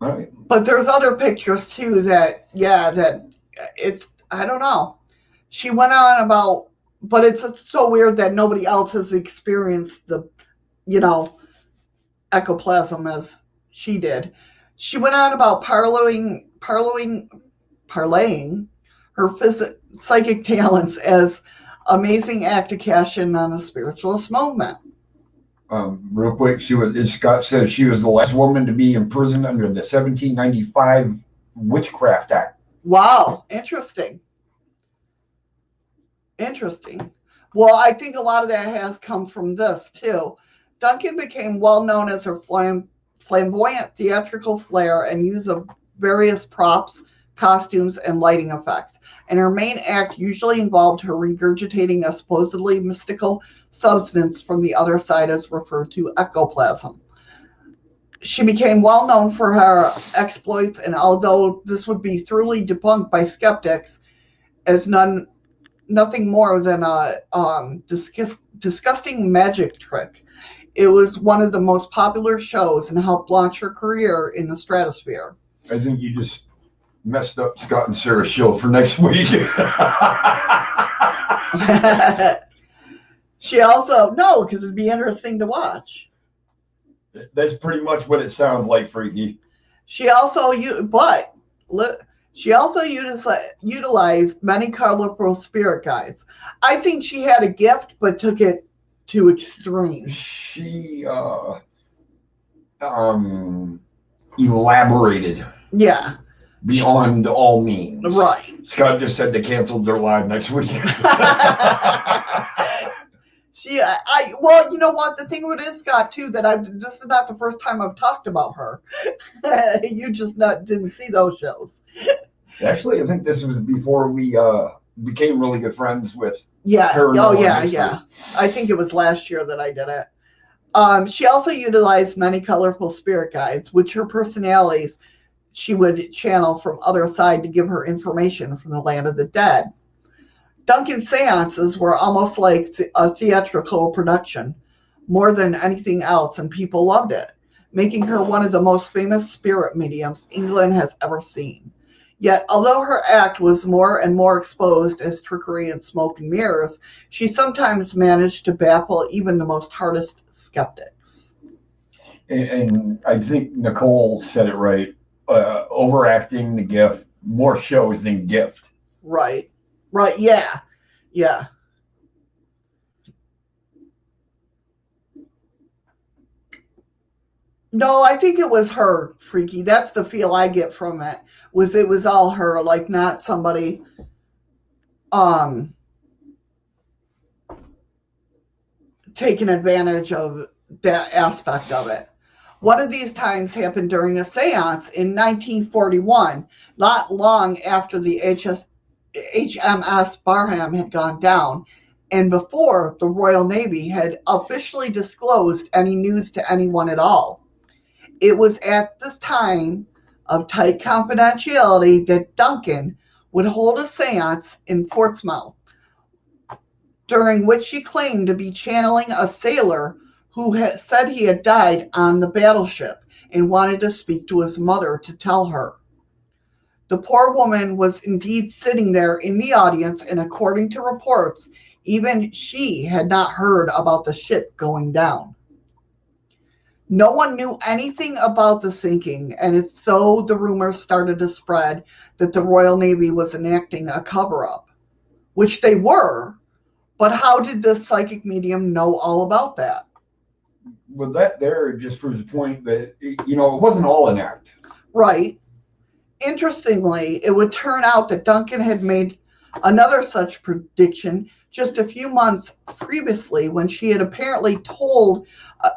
Right. But there's other pictures too that it's, I don't know. She went on about, but it's so weird that nobody else has experienced the, ectoplasm as she did. She went on about parlaying her psychic talents as amazing act to cash in on a spiritualist movement. Real quick, Scott said she was the last woman to be imprisoned under the 1795 Witchcraft Act. Wow, interesting. Interesting. Well, I think a lot of that has come from this, too. Duncan became well known as her flamboyant theatrical flair and use of various props, costumes, and lighting effects. And her main act usually involved her regurgitating a supposedly mystical substance from the other side, as referred to ectoplasm. She became well known for her exploits, and although this would be thoroughly debunked by skeptics as nothing more than a disgusting magic trick, it was one of the most popular shows and helped launch her career in the stratosphere. I think you just messed up Scott and Sarah's show for next week. She also, no, because it'd be interesting to watch. That's pretty much what it sounds like, Freaky. She also utilized many colorful spirit guides. I think she had a gift, but took it to extreme. She elaborated. Yeah. Beyond all means. Right. Scott just said they canceled their live next week. Well, you know what? The thing with this, Scott, too, this is not the first time I've talked about her. You just didn't see those shows. Actually, I think this was before we became really good friends with her. Yeah. I think it was last year that I did it. She also utilized many colorful spirit guides, which her personalities she would channel from other side to give her information from the land of the dead. Duncan's seances were almost like a theatrical production, more than anything else, and people loved it, making her one of the most famous spirit mediums England has ever seen. Yet, although her act was more and more exposed as trickery and smoke and mirrors, she sometimes managed to baffle even the most hardest skeptics. And I think Nicole said it right. Overacting the gift, more shows than gift. Right, yeah. No, I think it was her, Freaky. That's the feel I get from it. It was all her, like not somebody um taking advantage of that aspect of it. One of these times happened during a seance in 1941, not long after the HMS Barham had gone down, and before the Royal Navy had officially disclosed any news to anyone at all. It was at this time of tight confidentiality that Duncan would hold a seance in Portsmouth, during which she claimed to be channeling a sailor who had said he had died on the battleship and wanted to speak to his mother to tell her. The poor woman was indeed sitting there in the audience, and according to reports, even she had not heard about the ship going down. No one knew anything about the sinking, and so the rumors started to spread that the Royal Navy was enacting a cover-up, which they were, but how did the psychic medium know all about that? Well, that there just proves the point that, it wasn't all an act. Right. Interestingly, it would turn out that Duncan had made another such prediction just a few months previously when she had apparently told a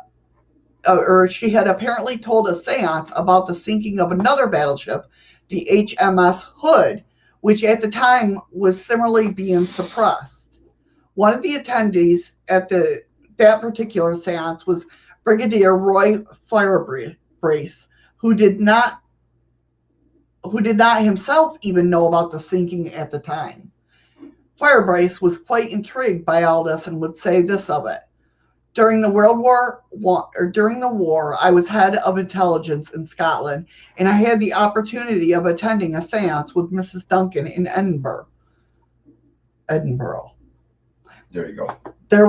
seance about the sinking of another battleship, the HMS Hood, which at the time was similarly being suppressed. One of the attendees at that particular seance was Brigadier Roy Firebrace, who did not himself even know about the sinking at the time. Firebrace was quite intrigued by all this and would say this of it. During the war, I was head of intelligence in Scotland, and I had the opportunity of attending a séance with Mrs. Duncan in Edinburgh. There you go. There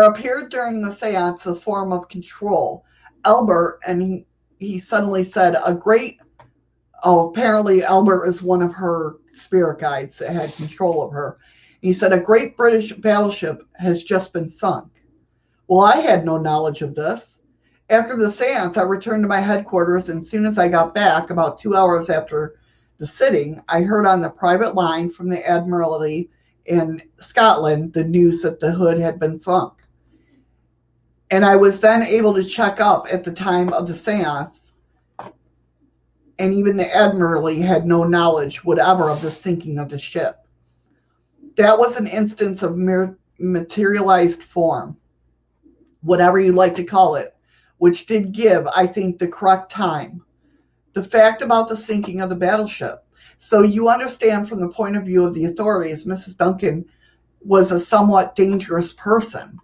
appeared during the séance a form of control. Albert, and he suddenly said, apparently Albert is one of her spirit guides that had control of her. He said, a great British battleship has just been sunk. Well, I had no knowledge of this. After the seance, I returned to my headquarters, and as soon as I got back, about 2 hours after the sitting, I heard on the private line from the Admiralty in Scotland the news that the Hood had been sunk. And I was then able to check up at the time of the seance, and even the Admiralty had no knowledge whatever of the sinking of the ship. That was an instance of materialized form, whatever you like to call it, which did give, I think, the correct time. The fact about the sinking of the battleship. So you understand from the point of view of the authorities, Mrs. Duncan was a somewhat dangerous person.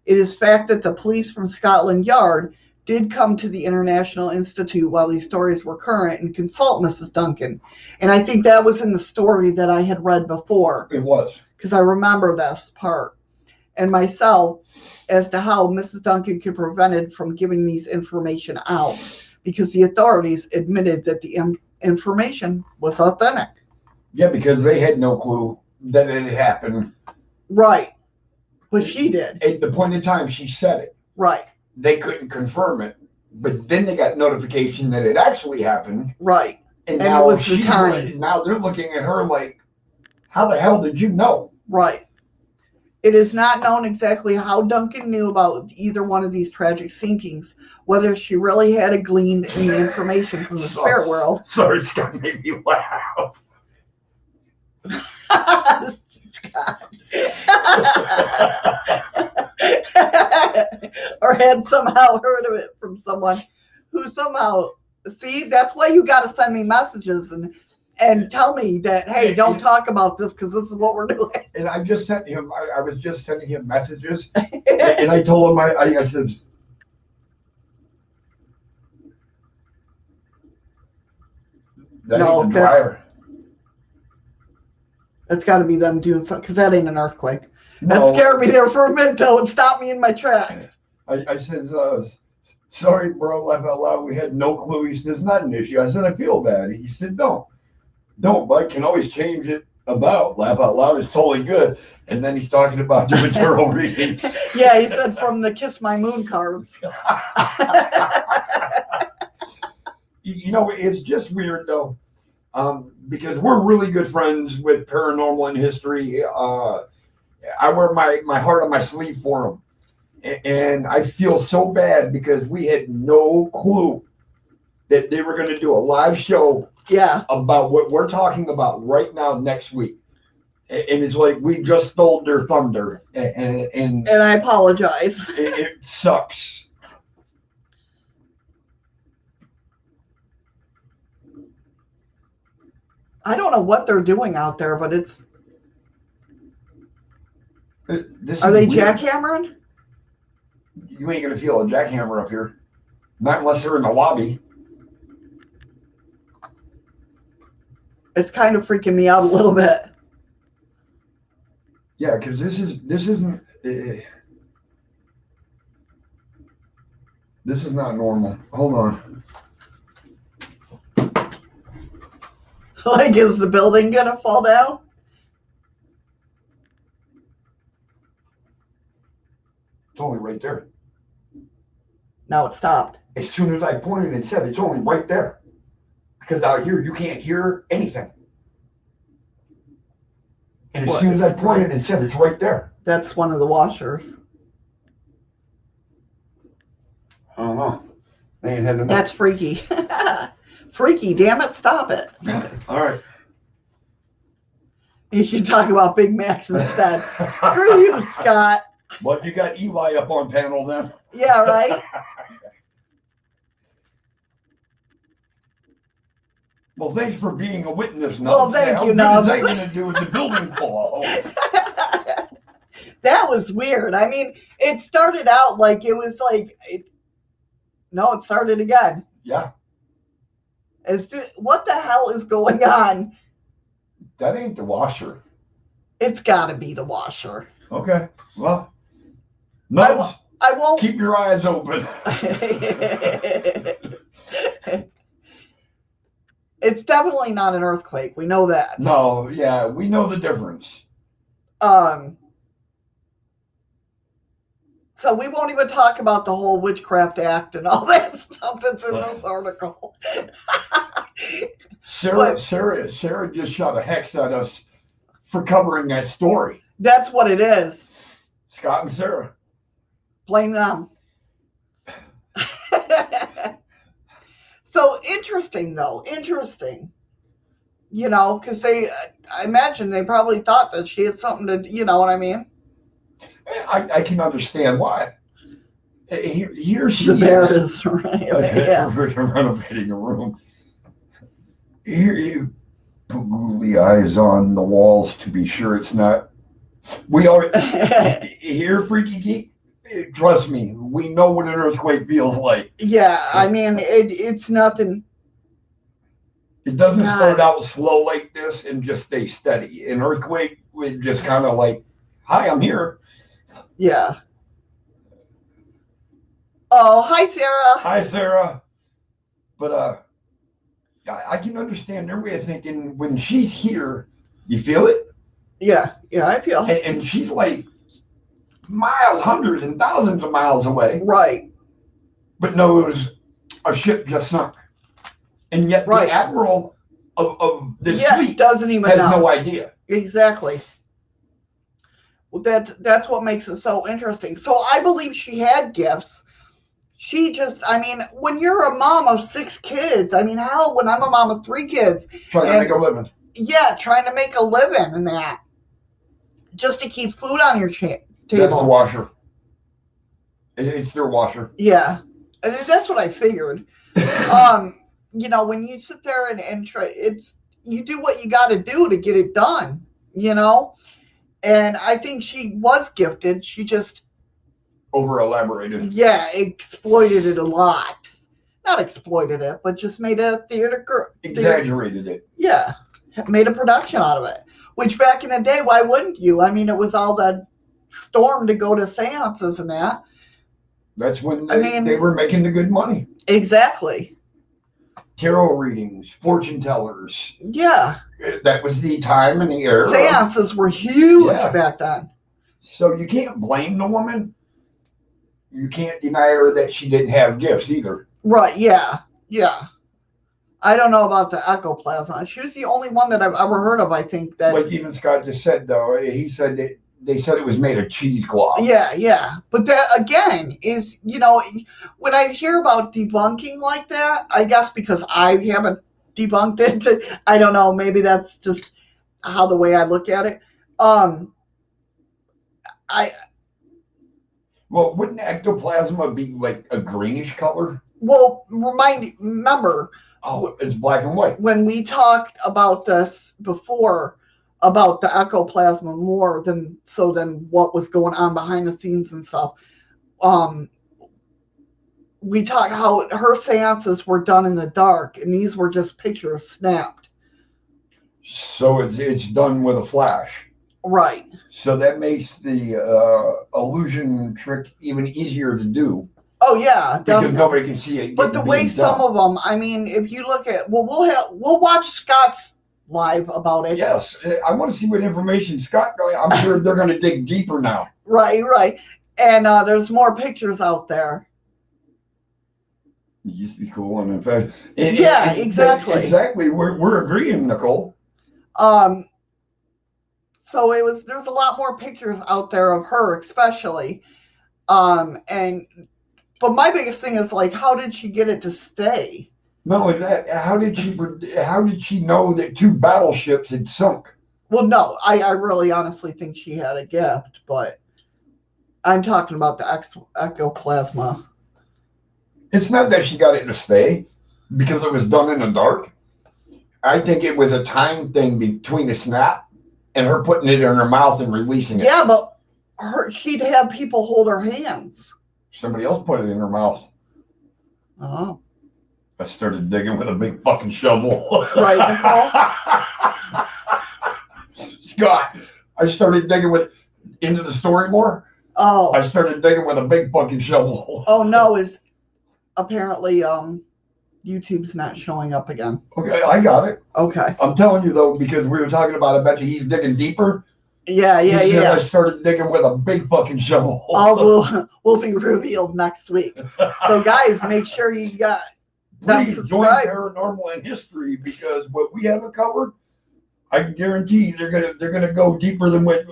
It is fact that the police from Scotland Yard did come to the International Institute while these stories were current and consult Mrs. Duncan. And I think that was in the story that I had read before. It was. Because I remember this part. And myself, as to how Mrs. Duncan could be prevented from giving these information out, because the authorities admitted that the information was authentic. Yeah, because they had no clue that it had happened. Right. But she did. At the point in time she said it. Right. They couldn't confirm it, but then they got notification that it actually happened. Right. And now it was the time. Now they're looking at her like, how the hell did you know? Right. It is not known exactly how Duncan knew about either one of these tragic sinkings, whether she really had gleaned any information from the spirit world. Sorry, it's going to make me laugh. Or had somehow heard of it from someone who somehow, see, that's why you got to send me messages and tell me that, hey, don't talk about this because this is what we're doing. And I just sent him, I was just sending him messages. And I told him, I said, that ain't the dryer. That's got to be them doing something, because that ain't an earthquake. That scared me there for a minute, though, and stopped me in my tracks. I said, sorry, bro, laugh out loud. We had no clue. He says, not an issue. I said, I feel bad. He said, don't, but can always change it. about laugh out loud is totally good, and then he's talking about doing tarot reading. Yeah, he said from the Kiss My Moon cards. You know, it's just weird though, because we're really good friends with paranormal and history. I wear my heart on my sleeve for them. And I feel so bad because we had no clue that they were going to do a live show about what we're talking about right now next week. And it's like we just stole their thunder. And I apologize. It sucks. I don't know what they're doing out there, but it's... Are they jackhammering? You ain't going to feel a jackhammer up here. Not unless they're in the lobby. It's kind of freaking me out a little bit. Yeah, because this isn't... this is not normal. Hold on. Like, is the building going to fall down? It's only right there. No, it stopped. As soon as I pointed and said it's only right there. Because out here you can't hear anything. And as soon as I pointed and said it's right there. That's one of the washers. I don't know. They ain't had enough. That's freaky. Freaky, damn it, stop it. All right. You should talk about Big Macs instead. Screw you, Scott. Well, you got Eli up on panel then. Yeah, right? Well, thanks for being a witness, Nubs. Well, thank you, Nubs. What is that going to do with the building fall? That was weird. I mean, it started out like it was like... No, it started again. Yeah. What the hell is going on? That ain't the washer. It's got to be the washer. Okay. Well, Nubs, I won't... keep your eyes open. It's definitely not an earthquake. We know that. No, yeah, we know the difference. So we won't even talk about the whole Witchcraft Act and all that stuff that's in this article. Sarah just shot a hex at us for covering that story. That's what it is. Scott and Sarah. Blame them. So interesting, though. Interesting. You know, because I imagine they probably thought that she had something to, you know what I mean? I can understand why. Here she the bear is right. Yeah. Renovating a room. Here you put googly eyes on the walls to be sure it's not. We are here, Freaky Geek. Trust me, we know what an earthquake feels like. Yeah, I mean it's nothing. It doesn't start out slow like this and just stay steady. An earthquake would just kind of like, "Hi, I'm here." Yeah. Oh, hi, Sarah. Hi, Sarah. But I can understand their way of thinking. When she's here, you feel it? Yeah, I feel it. And she's like miles, hundreds and thousands of miles away. Right. But knows a ship just sunk. And yet the admiral of this fleet doesn't even has know. No idea. Exactly. Well, that's what makes it so interesting. So I believe she had gifts. She just, I mean, when you're a mom of 6 kids, I mean, hell, when I'm a mom of 3 kids. Trying to make a living. Yeah, trying to make a living in that. Just to keep food on your table. That's the washer. It's their washer. Yeah. And that's what I figured. You know, when you sit there and try, you do what you got to do to get it done, you know? And I think she was gifted. She just over elaborated. Yeah, exploited it a lot. Not exploited it, but just made it a theater. Exaggerated it. Yeah, made a production out of it. Which back in the day, why wouldn't you? I mean, it was all that storm to go to seances and that. That's when they were making the good money. Exactly. tarot readings, fortune tellers. Yeah. That was the time and the era. Seances were huge Yeah. back then. So you can't blame the woman. You can't deny her that she didn't have gifts either. Right, yeah. Yeah. I don't know about the ectoplasm. She was the only one that I've ever heard of, I think. That. Like even Scott just said, though, he said that they said it was made of cheesecloth. Yeah, yeah. But that, again, is, when I hear about debunking like that, I guess because I haven't debunked it, I don't know, maybe that's just how the way I look at it. Well, wouldn't ectoplasm be like a greenish color? Well, remember. Oh, it's black and white. When we talked about this before, about the ectoplasm more than what was going on behind the scenes and stuff, we talked how her seances were done in the dark, and these were just pictures snapped. So it's done with a flash. Right. So that makes the illusion trick even easier to do. Oh yeah, because definitely. nobody can see it. But the way some of them, I mean, if you look at, we'll watch Scott's live about it. Yes, I want to see what information Scott. I'm sure they're going to dig deeper now. Right, and there's more pictures out there. It used to be cool, and in fact, exactly. We're agreeing, Nicole. So there's a lot more pictures out there of her, especially, But my biggest thing is, like, how did she get it to stay? Not only that, how did she know that 2 battleships had sunk? Well, no, I really honestly think she had a gift, but I'm talking about the ectoplasma. It's not that she got it to stay because it was done in the dark. I think it was a time thing between the snap and her putting it in her mouth and releasing it. Yeah, but she'd have people hold her hands. Somebody else put it in her mouth. Oh. I started digging with a big fucking shovel. Right, Nicole? Scott, I started digging into the story more. Oh. I started digging with a big fucking shovel. Oh, no, is apparently YouTube's not showing up again. Okay, I got it. Okay. I'm telling you, though, because we were talking about, I bet you he's digging deeper. Yeah. I started digging with a big fucking shovel. Will be revealed next week. So, guys, make sure you got Please join Paranormal and History, because what we haven't covered, I can guarantee they're gonna go deeper than what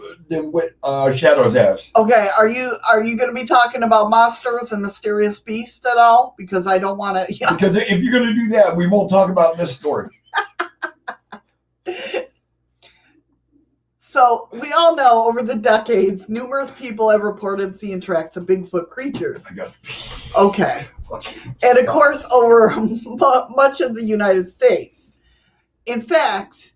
Shadows has. Okay, are you gonna be talking about monsters and mysterious beasts at all? Because I don't want to. Yeah. Because if you're gonna do that, we won't talk about this story. So, we all know over the decades, numerous people have reported seeing tracks of Bigfoot creatures. Okay. And of course, over much of the United States. In fact,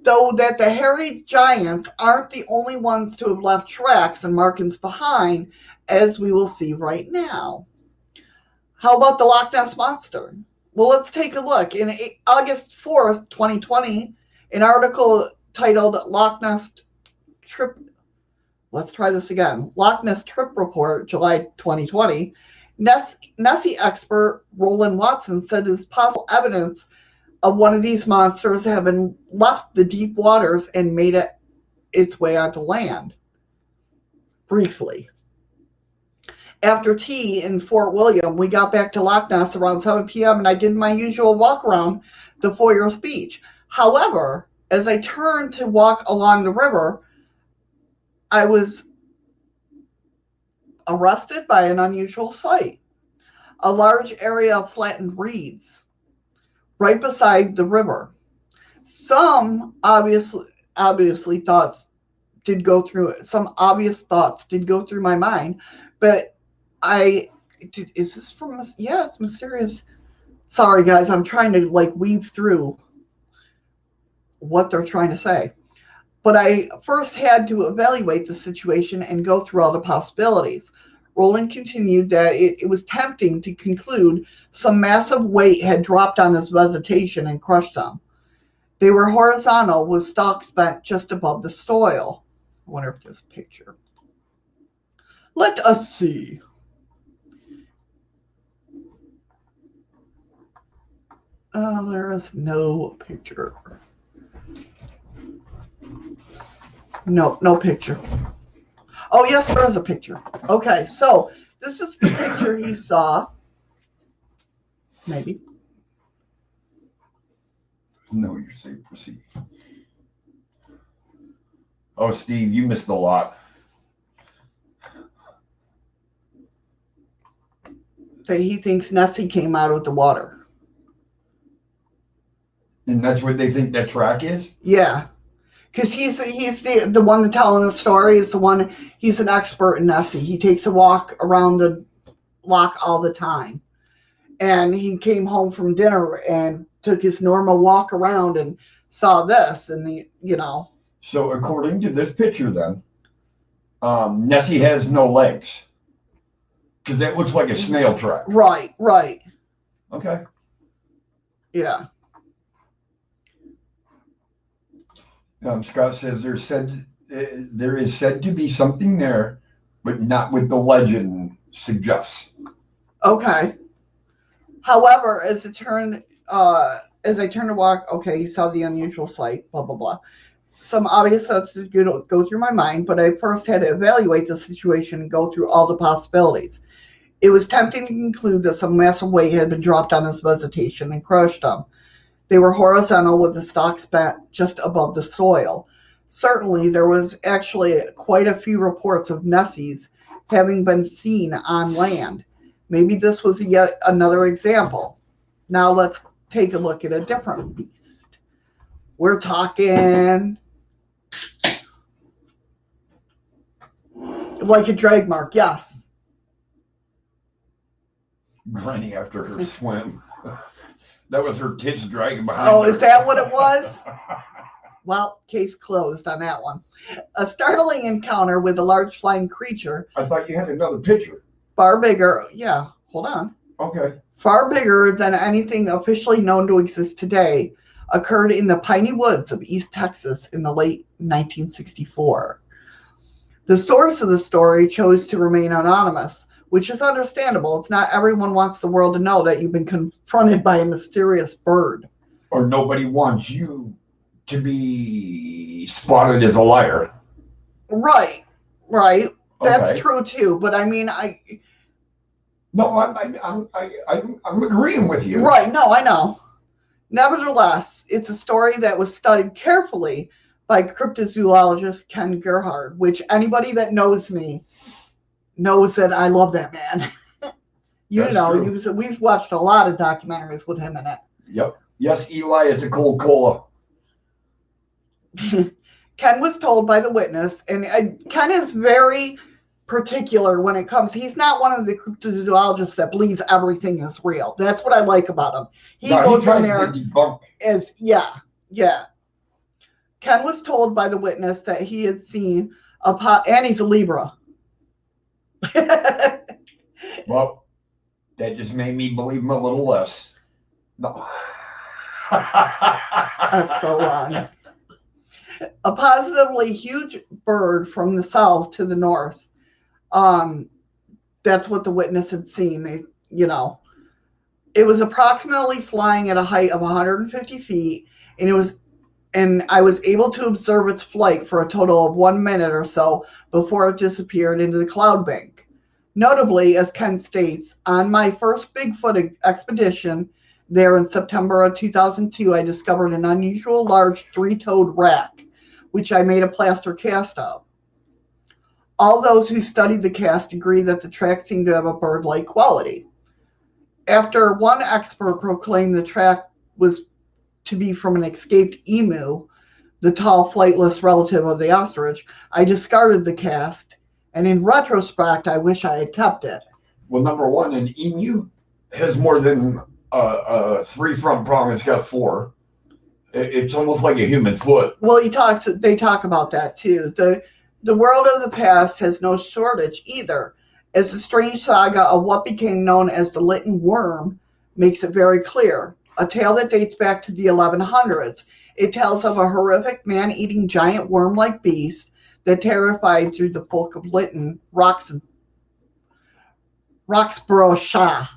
though that the hairy giants aren't the only ones to have left tracks and markings behind, as we will see right now. How about the Loch Ness Monster? Well, let's take a look. In August 4th, 2020, an article titled Loch Ness Trip. Let's try this again. Loch Ness Trip Report, July 2020. Nessie expert Roland Watson said there's possible evidence of one of these monsters having left the deep waters and made its way onto land. Briefly. After tea in Fort William, we got back to Loch Ness around 7 p.m. and I did my usual walk around the Foyers Beach. However, as I turned to walk along the river, I was arrested by an unusual sight. A large area of flattened reeds right beside the river. Some obvious thoughts did go through it. Some obvious thoughts did go through my mind, but is this from, yeah, it's mysterious. Sorry guys, I'm trying to weave through what they're trying to say. But I first had to evaluate the situation and go through all the possibilities. Roland continued that it was tempting to conclude some massive weight had dropped on his vegetation and crushed them. They were horizontal with stalks bent just above the soil. I wonder if there's a picture. Let us see. There is no picture. No picture. Oh, yes, there is a picture. Okay, so this is the picture he saw. Maybe. No, you're safe. Proceed. Oh, Steve, you missed a lot. That he thinks Nessie came out of the water. And that's what they think that track is? Yeah. Because he's the one telling the story. Is the one, he's an expert in Nessie. He takes a walk around the block all the time. And he came home from dinner and took his normal walk around and saw this. And, So according to this picture then, Nessie has no legs. Because that looks like a snail track. Right. Okay. Yeah. Scott says there is said to be something there, but not what the legend suggests. Okay. However, as I turned to walk, okay, he saw the unusual sight, blah, blah, blah. Some obvious thoughts go through my mind, but I first had to evaluate the situation and go through all the possibilities. It was tempting to conclude that some massive weight had been dropped on this vegetation and crushed them. They were horizontal with the stalks bent just above the soil. Certainly, there was actually quite a few reports of Nessies having been seen on land. Maybe this was yet another example. Now let's take a look at a different beast. We're talking like a drag mark, yes. Granny after her swim. That was her kids dragging behind her. Oh, is that what it was? Well, case closed on that one. A startling encounter with a large flying creature. I thought you had another picture. Far bigger. Yeah, hold on. Okay. Far bigger than anything officially known to exist today occurred in the piney woods of East Texas in the late 1964. The source of the story chose to remain anonymous, which is understandable. It's not everyone wants the world to know that you've been confronted by a mysterious bird. Or nobody wants you to be spotted as a liar. Right. That's okay. True too. But I mean, No, I'm agreeing with you. Right. No, I know. Nevertheless, it's a story that was studied carefully by cryptozoologist Ken Gerhard, which anybody that knows me knows that I love that man. We've watched a lot of documentaries with him in it. Yep. Yes, Eli, it's a cold cola. Ken was told by the witness, and Ken is very particular when it comes. He's not one of the cryptozoologists that believes everything is real. That's what I like about him. He goes in there as, yeah. Ken was told by the witness that he had seen and he's a Libra. Well, that just made me believe him a little less. No. That's so wrong. A positively huge bird from the south to the north. That's what the witness had seen. It was approximately flying at a height of 150 feet, and I was able to observe its flight for a total of 1 minute or so before it disappeared into the cloud bank. Notably, as Ken states, on my first Bigfoot expedition there in September of 2002, I discovered an unusual large three-toed rat, which I made a plaster cast of. All those who studied the cast agree that the track seemed to have a bird-like quality. After one expert proclaimed the track was to be from an escaped emu, the tall, flightless relative of the ostrich, I discarded the cast, and in retrospect, I wish I had kept it. Well, number one, an emu has more than three front prongs. It's got four. It's almost like a human foot. Well, they talk about that too. The world of the past has no shortage either, as the strange saga of what became known as the Lytton worm makes it very clear. A tale that dates back to the 1100s. It tells of a horrific man-eating giant worm-like beast that terrified through the folk of Lytton, Roxburghshire,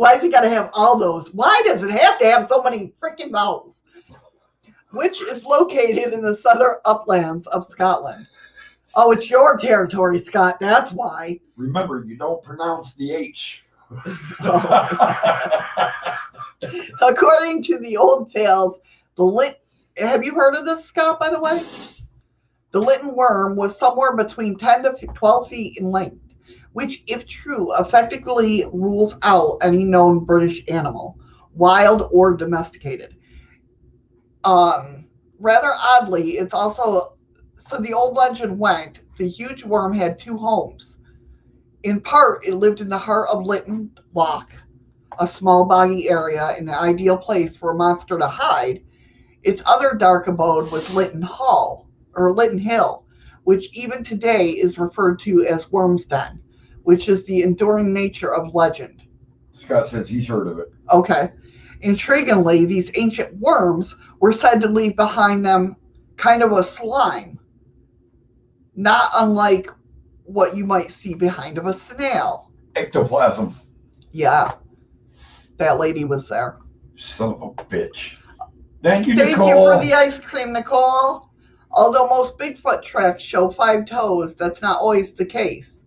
Why has it got to have all those? Why does it have to have so many freaking vowels? Which is located in the southern uplands of Scotland. Oh, it's your territory, Scott. That's why. Remember, you don't pronounce the H. According to the old tales, have you heard of this, Scott, by the way? The Lytton worm was somewhere between 10 to 12 feet in length, which, if true, effectively rules out any known British animal, wild or domesticated. Rather oddly, it's also, so the old legend went, the huge worm had two homes. In part, it lived in the heart of Lytton Loch, a small boggy area and an ideal place for a monster to hide. Its other dark abode was Lytton Hill, which even today is referred to as Worm's Den, which is the enduring nature of legend. Scott says he's heard of it. Okay. Intriguingly, these ancient worms were said to leave behind them kind of a slime, not unlike what you might see behind of a snail. Ectoplasm. Yeah. That lady was there. Son of a bitch. Thank you, Nicole. Thank you for the ice cream, Nicole. Although most Bigfoot tracks show 5 toes, that's not always the case.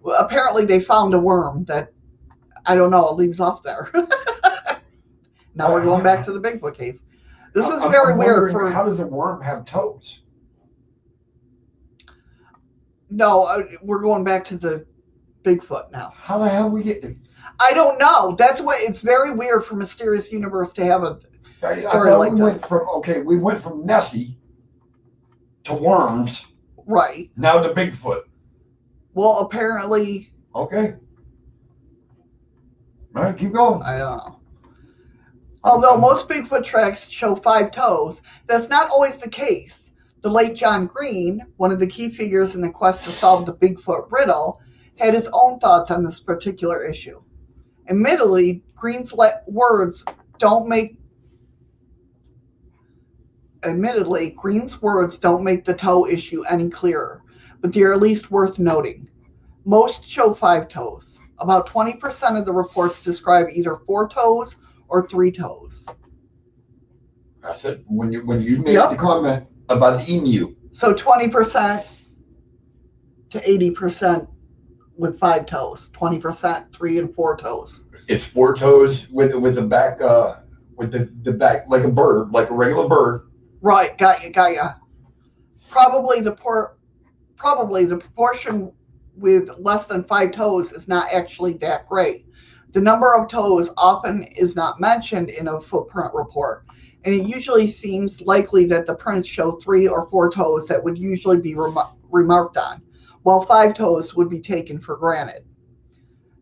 Well, apparently they found a worm that, I don't know, leaves off there. Now we're going back to the Bigfoot case. This is very weird. How does a worm have toes? No, we're going back to the Bigfoot now. How the hell we get to... I don't know. That's why it's very weird for Mysterious Universe to have a story like this. We went from Nessie to worms. Right. Now to Bigfoot. Well, apparently... Okay. All right, keep going. I don't know. Although most Bigfoot tracks show 5 toes, that's not always the case. The late John Green, one of the key figures in the quest to solve the Bigfoot riddle, had his own thoughts on this particular issue. Admittedly, Green's words don't make the toe issue any clearer, but they are at least worth noting. Most show 5 toes. About 20% of the reports describe either 4 toes or 3 toes. That's it. When you made the comment about the emu. So 20% to 80% with 5 toes. 20% 3 and 4 toes. It's 4 toes with the back with the back like a bird, like a regular bird. Right, got ya. Probably the proportion with less than 5 toes is not actually that great. The number of toes often is not mentioned in a footprint report, and it usually seems likely that the prints show 3 or 4 toes that would usually be remarked on, while 5 toes would be taken for granted.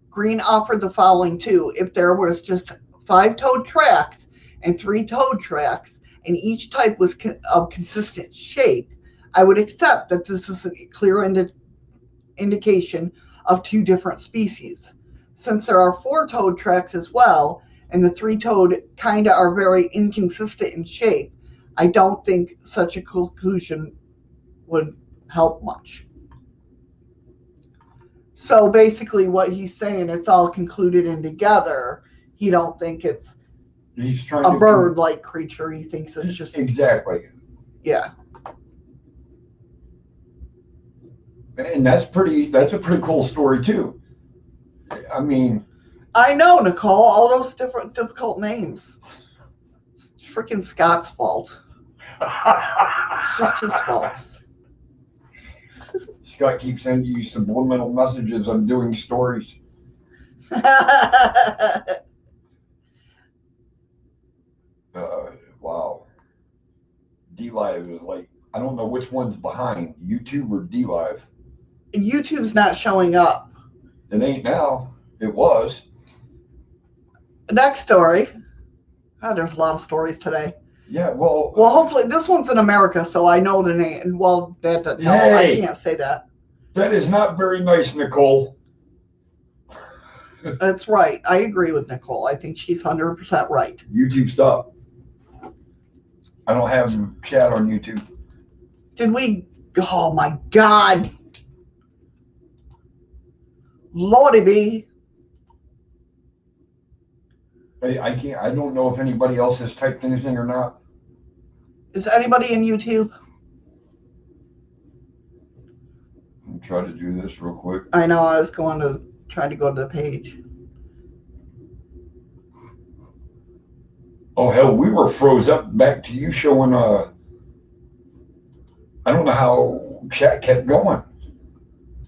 Green offered the following too: if there was just 5-toed tracks and 3-toed tracks, and each type was of consistent shape, I would accept that this is a clear indication of 2 different species. Since there are 4-toed tracks as well, and the 3-toed kinda are very inconsistent in shape, I don't think such a conclusion would help much. So basically what he's saying, it's all concluded in together. He don't think it's a bird-like creature. He thinks it's just... Exactly. Yeah. And that's a pretty cool story too. I mean, I know, Nicole, all those different difficult names. It's freaking Scott's fault. It's just his fault. Scott keeps sending you subliminal messages. I'm doing stories. Wow. D-Live is like, I don't know which one's behind, YouTube or D-Live. YouTube's not showing up. It ain't now. It was. Next story. Oh, there's a lot of stories today. Yeah, well, hopefully this one's in America, so I know the name. Well, no, I can't say that. That is not very nice, Nicole. That's right. I agree with Nicole. I think she's 100% right. YouTube stop. I don't have chat on YouTube. Did we? Oh my God. Lordy be. I can't. I don't know if anybody else has typed anything or not. Is anybody in YouTube? I'll try to do this real quick. I know I was going to try to go to the page. Oh hell, we were froze up back to you showing. I don't know how chat kept going.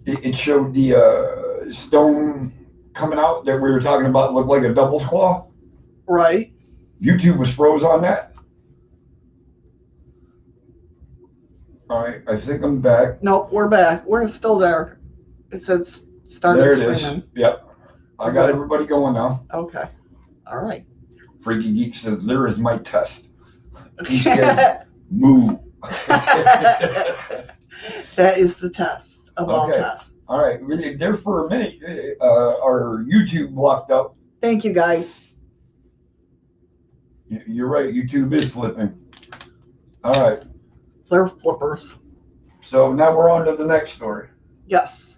It showed the stone coming out that we were talking about looked like a devil's claw. Right. YouTube was froze on that. All right, I think I'm back. Nope, we're back. We're still there. It says started There it screaming. is. Yep. I got everybody going now. Okay. All right. Freaky Geek says, there is my test. He said, moo. That is the test of all tests. All right. There for a minute, our YouTube blocked up. Thank you, guys. You're right. YouTube is flipping. All right. They're flippers. So now we're on to the next story. Yes.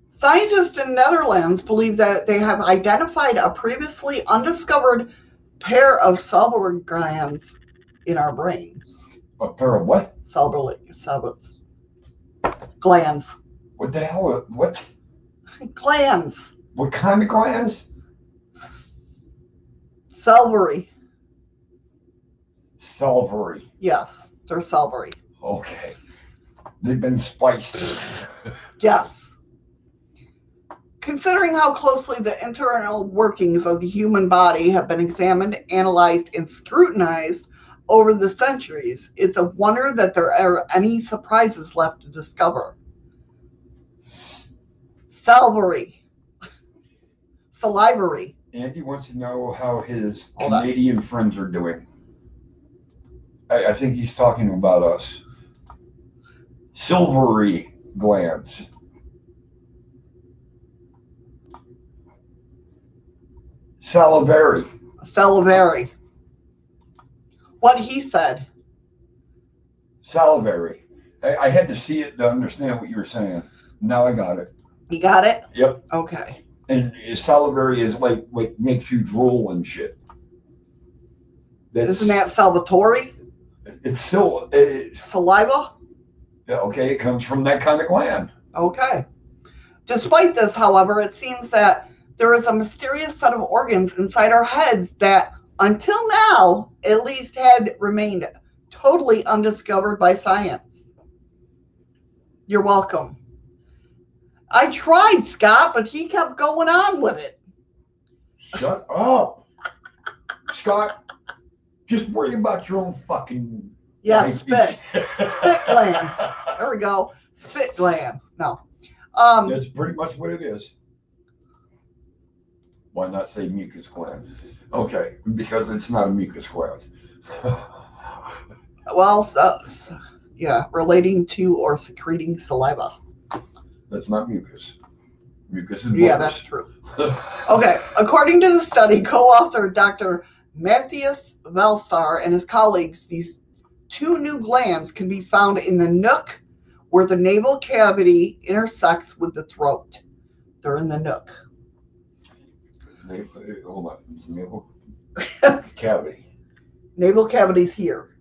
Scientists in Netherlands believe that they have identified a previously undiscovered pair of salivary glands in our brains. A pair of what? Glands. What the hell? What? Glands. What kind of glands? Salivary. Salivary. Yes, they're salivary. Okay. They've been spiced. Yes. Considering how closely the internal workings of the human body have been examined, analyzed, and scrutinized over the centuries, it's a wonder that there are any surprises left to discover. Salivary. Andy wants to know how his Hold Canadian friends are doing. I think he's talking about us. Silvery glands. Salivary. What he said. Salivary. I had to see it to understand what you were saying. Now I got it. You got it? Yep. Okay. And salivary is like makes you drool and shit. Isn't that Salvatore? It's still saliva? Okay, it comes from that kind of gland. Okay. Despite this, however, it seems that there is a mysterious set of organs inside our heads that, until now, at least had remained totally undiscovered by science. You're welcome. I tried, Scott, but he kept going on with it. Shut up. Scott, just worry about your own fucking... Yeah, spit. Spit glands. There we go. Spit glands. No. That's pretty much what it is. Why not say mucus gland? Okay, because it's not a mucus gland. Well, yeah, relating to or secreting saliva. That's not mucus. Mucus is Yeah, that's true. Okay, according to the study, co-author Dr. Matthias Velstar and his colleagues, these two new glands can be found in the nook where the navel cavity intersects with the throat. They're in the nook. Hold on. Navel cavity. Navel cavity's here.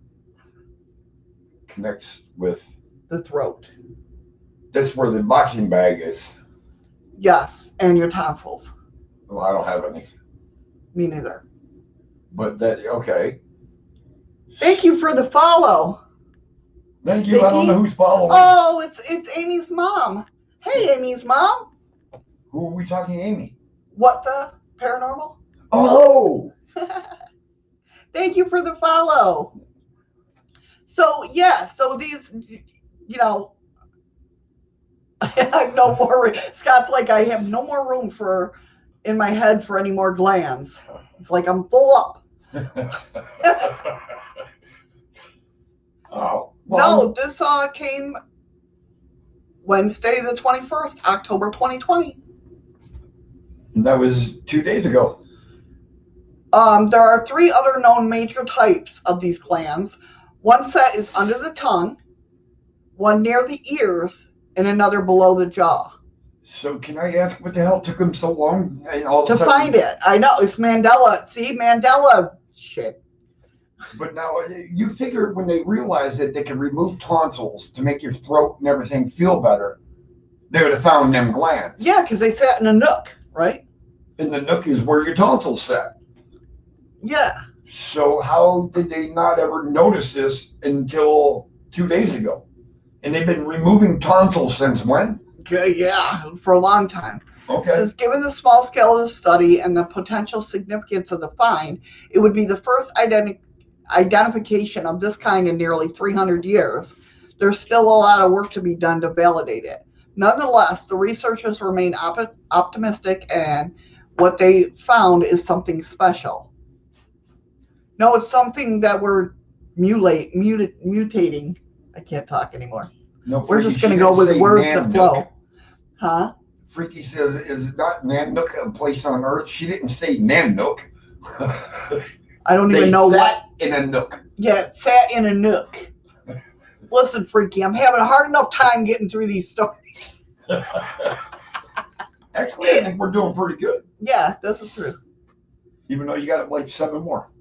Connects with the throat. That's where the boxing bag is. Yes, and your tonsils. Well, I don't have any. Me neither. But that, okay. Thank you for the follow. Thank you. Vicky? I don't know who's following. Oh, it's Amy's mom. Hey, Amy's mom. Who are we talking, Amy? What the paranormal? Oh. Thank you for the follow. So yeah, so these, you know, I have no more. Scott's like, I have no more room in my head for any more glands. It's like I'm full up. Oh. Well, no, this came Wednesday the 21st, October 2020. That was 2 days ago. There are 3 other known major types of these glands. One set is under the tongue, one near the ears, and another below the jaw. So can I ask what the hell took them so long? And all of a To sudden, find it. I know, it's Mandela. See, Mandela shit. But now you figure when they realized that they could remove tonsils to make your throat and everything feel better, they would have found them glands. Yeah, because they sat in a nook, right? And the nook is where your tonsils sat. Yeah. So how did they not ever notice this until 2 days ago? And they've been removing tonsils since when? Yeah, for a long time. Okay. It says, given the small scale of the study and the potential significance of the find, it would be the first identification of this kind in nearly 300 years. There's still a lot of work to be done to validate it. Nonetheless, the researchers remain optimistic, and what they found is something special. No, it's something that we're mutating. I can't talk anymore. No, we're just going to go with words that flow. Huh? Freaky says, is not Nanook a place on Earth? She didn't say Nanook. I don't even know what. In a nook. Yeah, it sat in a nook. Listen, Freaky, I'm having a hard enough time getting through these stories. Actually, I think we're doing pretty good. Yeah, that's the truth. Even though you got like 7 more.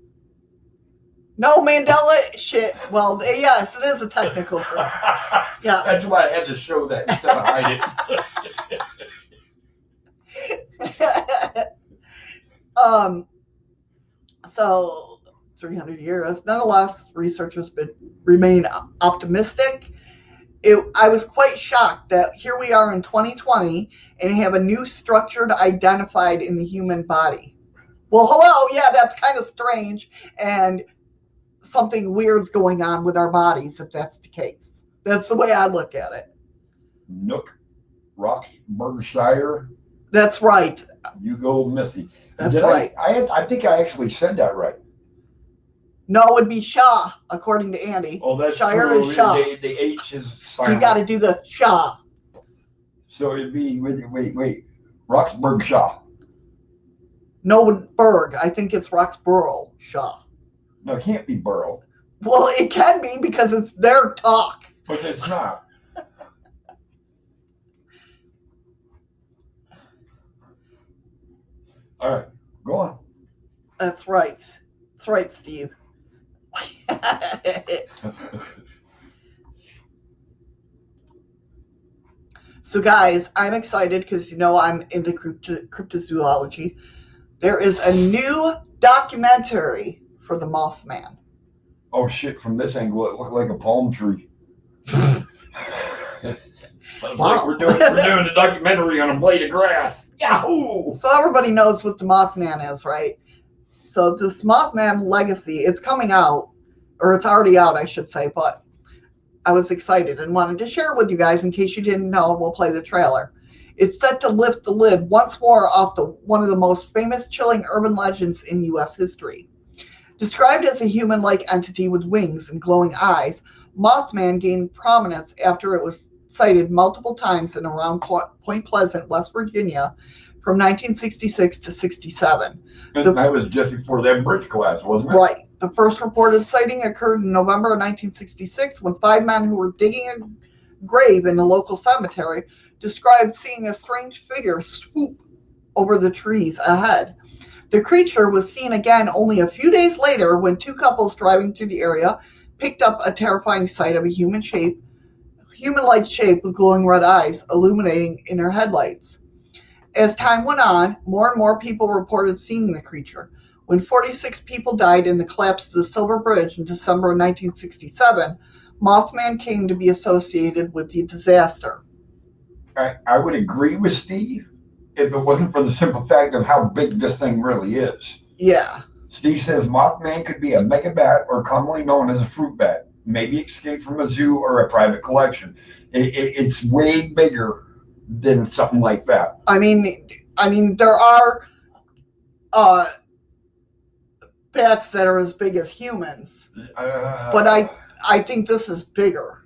No, Mandela shit. Well, yes, it is a technical term. Yeah. That's why I had to show that instead of hide it. So 300 years. Nonetheless, researchers remain optimistic. I was quite shocked that here we are in 2020 and have a new structure identified in the human body. Well, hello, yeah, that's kind of strange, and something weird's going on with our bodies if that's the case. That's the way I look at it. Nook, Roxburghshire. That's right. You go, Missy. That's right. I think I actually said that right. No, it would be Shah, according to Andy. Oh, that's Shire true. is Shah. The H is silent. You got to do the Shah. So it'd be, wait. Roxburghshire. No, Berg. I think it's Roxborough Shah. No, it can't be Borough. Well, it can be because it's their talk. But it's not. All right, go on. That's right. That's right, Steve. So, guys, I'm excited because I'm into cryptozoology. There is a new documentary for the Mothman. Oh shit! From this angle, it looked like a palm tree. Sounds like we're doing a documentary on a blade of grass. Yahoo! So everybody knows what the Mothman is, right? So this Mothman legacy is coming out, or it's already out, I should say, but I was excited and wanted to share it with you guys in case you didn't know. We'll play the trailer. It's set to lift the lid once more off one of the most famous chilling urban legends in U.S. history. Described as a human-like entity with wings and glowing eyes, Mothman gained prominence after it was sighted multiple times in around Point Pleasant, West Virginia, from 1966 to 67. That was just before that bridge collapse, wasn't it? Right. The first reported sighting occurred in November of 1966 when 5 men who were digging a grave in a local cemetery described seeing a strange figure swoop over the trees ahead. The creature was seen again only a few days later when 2 couples driving through the area picked up a terrifying sight of a human-like shape with glowing red eyes illuminating in their headlights. As time went on, more and more people reported seeing the creature. When 46 people died in the collapse of the Silver Bridge in December of 1967, Mothman came to be associated with the disaster. I would agree with Steve if it wasn't for the simple fact of how big this thing really is. Yeah. Steve says Mothman could be a megabat, or commonly known as a fruit bat, maybe escaped from a zoo or a private collection. It's way bigger than something like that. I mean, there are bats that are as big as humans, but I think this is bigger.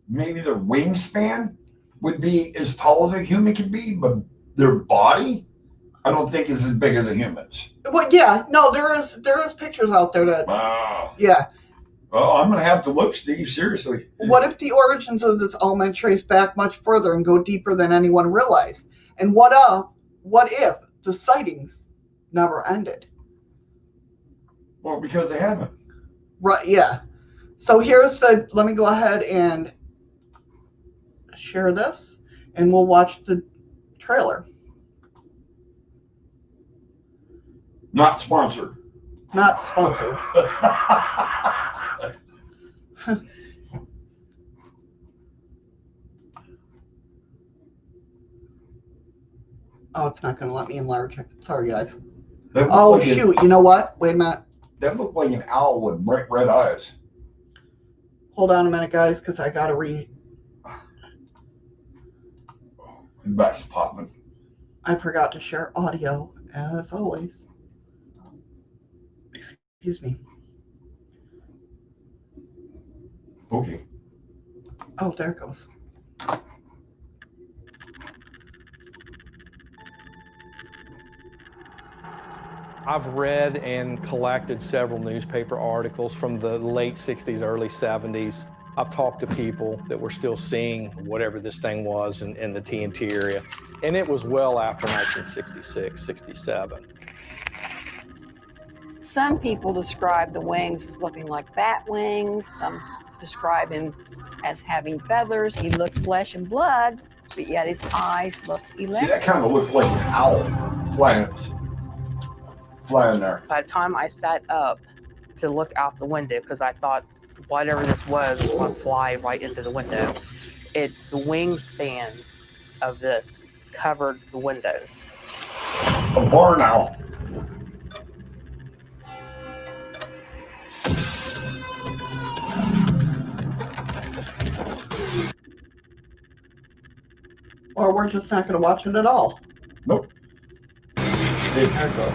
Maybe their wingspan would be as tall as a human could be, but their body, I don't think is as big as a human's. Well, yeah, no, there is pictures out there that, Wow. yeah. Well, I'm going to have to look, Steve, seriously. What if the origins of this omen trace back much further and go deeper than anyone realized? And what if the sightings never ended? Well, because they haven't. Right, yeah. So let me go ahead and share this, and we'll watch the trailer. Not sponsored. Not sponsored. Oh, it's not going to let me enlarge it. Sorry, guys. Oh, shoot. You know what? Wait a minute. That looked like an owl with bright red eyes. Hold on a minute, guys, because I got to read. Back's popping. I forgot to share audio, as always. Excuse me. Okay. Oh, there it goes. I've read and collected several newspaper articles from the late 60s, early 70s. I've talked to people that were still seeing whatever this thing was in the TNT area. And it was well after 1966, 67. Some people describe the wings as looking like bat wings. Some describe him as having feathers. He looked flesh and blood, but yet his eyes looked electric. See, that kind of looks like an owl flying there. By the time I sat up to look out the window, because I thought whatever this was going to fly right into the window, the wingspan of this covered the windows. A barn owl. Or we're just not going to watch it at all. Nope. There it goes.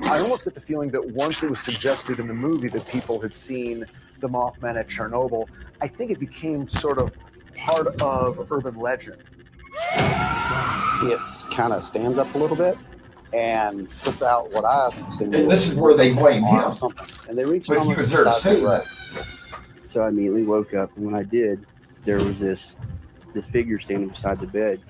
I almost get the feeling that once it was suggested in the movie that people had seen the Mothman at Chernobyl, I think it became sort of part of urban legend. It's kind of stands up a little bit and puts out what I've seen. And this is where they blame him. Or something. And they reached But he was there to save that. So I immediately woke up, and when I did, there was this figure standing beside the bed.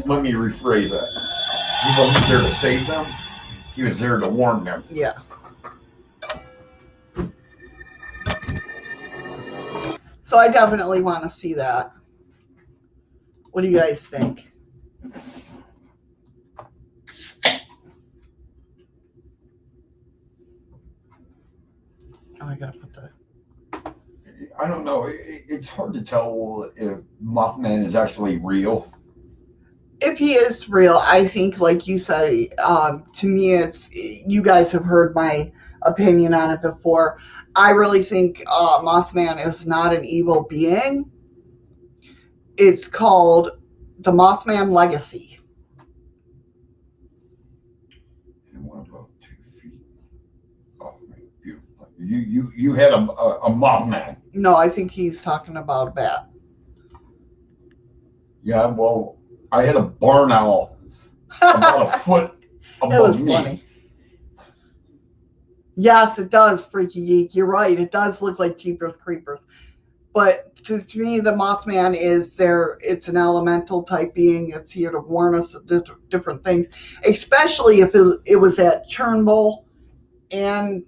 Let me rephrase that. He wasn't there to save them. He was there to warn them. Yeah. So I definitely want to see that. What do you guys think? Oh, I gotta put the... I don't know. It's hard to tell if Mothman is actually real. If he is real, I think, like you said, to me, it's, you guys have heard my opinion on it before. I really think Mothman is not an evil being. It's called the Mothman Legacy. And one about 2 feet. Oh, beautiful. You had a Mothman. No, I think he's talking about a bat. Yeah, well, I had a barn owl about a foot above me. It was funny. Yes, it does, Freaky Geek. You're right. It does look like Jeepers Creepers. But to me, the Mothman is there. It's an elemental type being. It's here to warn us of different things, especially if it was at Chernobyl. And,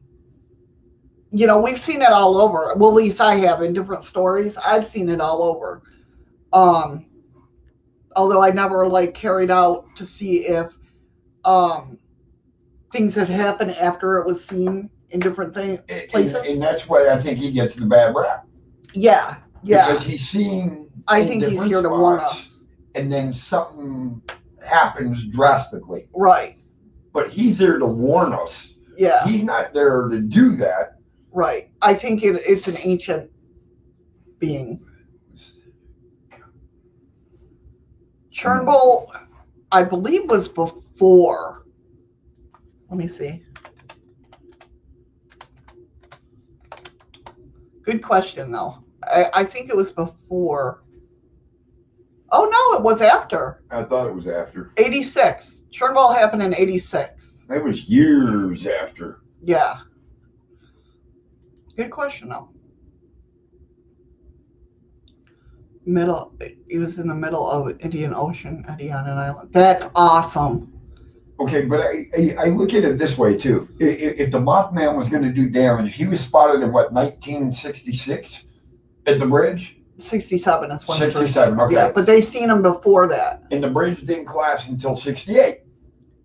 you know, we've seen it all over. Well, at least I have in different stories. I've seen it all over. Although I never carried out to see if things had happened after it was seen in different places. And that's why I think he gets the bad rap. Yeah. Because he's seen. I think he's here to warn us. And then something happens drastically. Right. But he's there to warn us. Yeah. He's not there to do that. Right. I think it's an ancient being. Chernobyl, I believe, was before. Let me see. Good question, though. I think it was before. Oh, no, it was after. I thought it was after. 86. Chernobyl happened in 86. That was years after. Yeah. Good question, though. He was in the middle of Indian Ocean at an island. That's awesome. Okay, but I look at it this way, too. If the Mothman was going to do damage, he was spotted in, what, 1966 at the bridge? 67 is when 67, okay. Yeah, but they seen him before that. And the bridge didn't collapse until 68.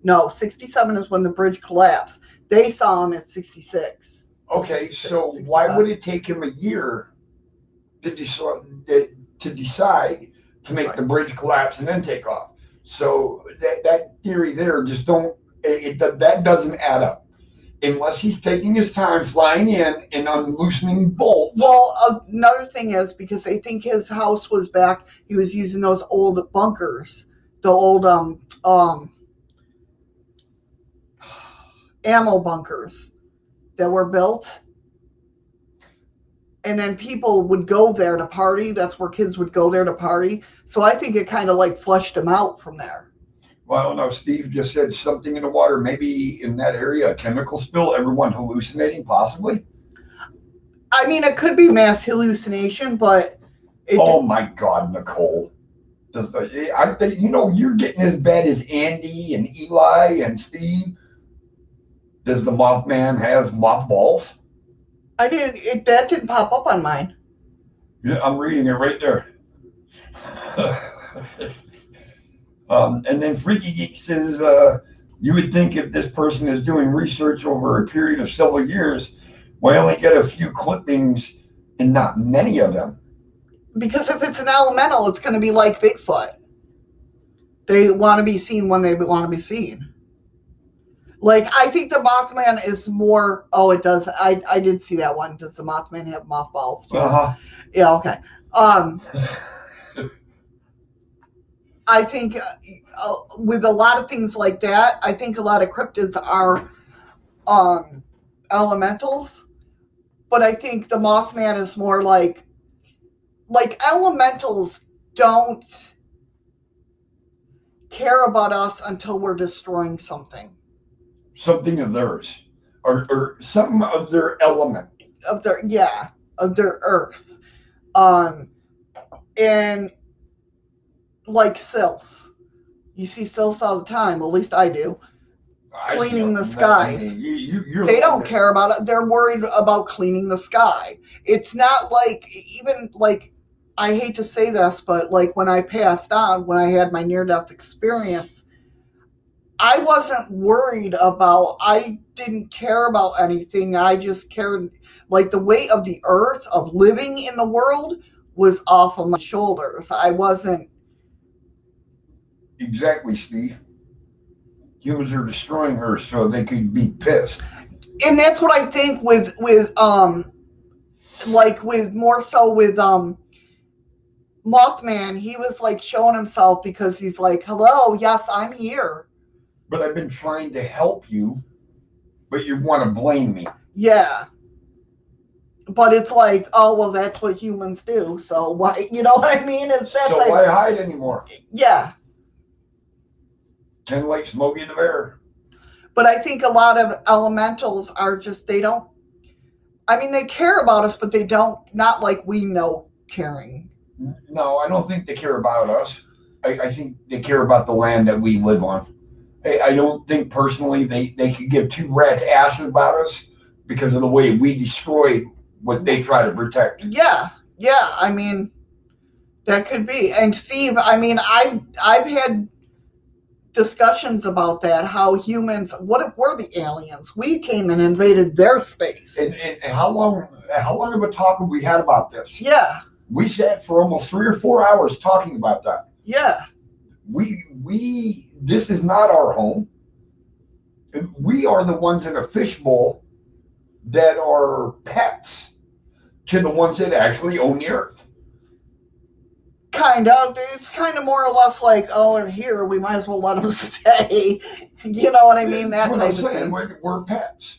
No, 67 is when the bridge collapsed. They saw him at 66. Okay, 66, so 65. why would it take him a year to decide to make the bridge collapse and then take off? So that theory there just that doesn't add up. Unless he's taking his time flying in and unloosening bolts. Well, another thing is because they think his house was back, he was using those old bunkers, the old ammo bunkers that were built. And then people would go there to party. That's where kids would go there to party. So I think it kind of like flushed him out from there. Well, I don't know. Steve just said something in the water, maybe in that area, a chemical spill, everyone hallucinating, possibly. I mean, it could be mass hallucination, but... Oh, my God, Nicole. You're getting as bad as Andy and Eli and Steve. Does the Mothman has mothballs? That didn't pop up on mine. Yeah, I'm reading it right there. And then Freaky Geek says, you would think if this person is doing research over a period of several years, why only get a few clippings and not many of them? Because if it's an elemental, it's going to be like Bigfoot. They want to be seen when they want to be seen. Like, I think the Mothman is more... Oh, it does. I did see that one. Does the Mothman have mothballs? Uh-huh. Yeah, okay. I think with a lot of things like that, I think a lot of cryptids are elementals. But I think the Mothman is more like elementals don't care about us until we're destroying something. Something of theirs. Or something of their element. Of their earth. And like Sylphs. You see Sylphs all the time, at least I do. Cleaning the skies. They don't care about it. They're worried about cleaning the sky. It's not like, even like, I hate to say this, but like when I passed on, when I had my near-death experience, I wasn't worried about, I didn't care about anything. I just cared, like the weight of the earth, of living in the world, was off of my shoulders. I wasn't. Exactly, Steve. Humans are destroying Earth so they could be pissed. And that's what I think with more so with Mothman. He was like showing himself because he's like, hello, yes, I'm here. But I've been trying to help you, but you want to blame me. Yeah. But it's like, oh, well, that's what humans do. So why, you know what I mean? So why hide anymore? Yeah. Kind of like Smokey the Bear. But I think a lot of elementals are just, they don't, I mean, they care about us, but they don't, not like we know caring. No, I don't think they care about us. I think they care about the land that we live on. I don't think personally they could give two rats' asses about us because of the way we destroyed what they try to protect. Yeah, I mean, that could be. And Steve, I mean, I've had discussions about that, how humans, what if we're the aliens? We came and invaded their space. And how long of a talk have we had about this? Yeah. We sat for almost 3 or 4 hours talking about that. Yeah. This is not our home. we are the ones in a fishbowl that are pets to the ones that actually own the earth. Kind of. It's kind of more or less like, oh, we're here, we might as well let them stay. You know what I mean? That That's what type I'm of saying. thing. We're pets.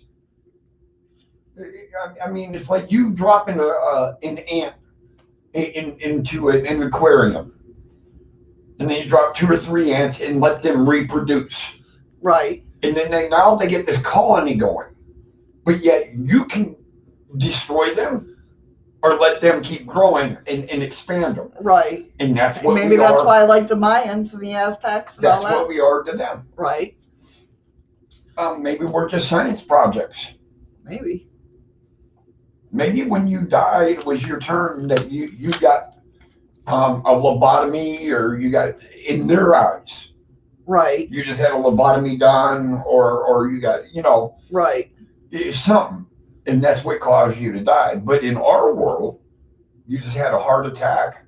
I mean, it's like you dropping an ant into an aquarium, and then you drop 2 or 3 ants and let them reproduce. Right. And then now they get this colony going, but yet you can destroy them or let them keep growing and expand them. Right. And that's what maybe that's why I like the Mayans and the Aztecs and that's all that. what we are to them. Right. Maybe we're just science projects. Maybe. Maybe when you died, it was your turn that you got a lobotomy, or you got, in their eyes. Right. You just had a lobotomy done, or you got, Right. something. And that's what caused you to die. But in our world, you just had a heart attack,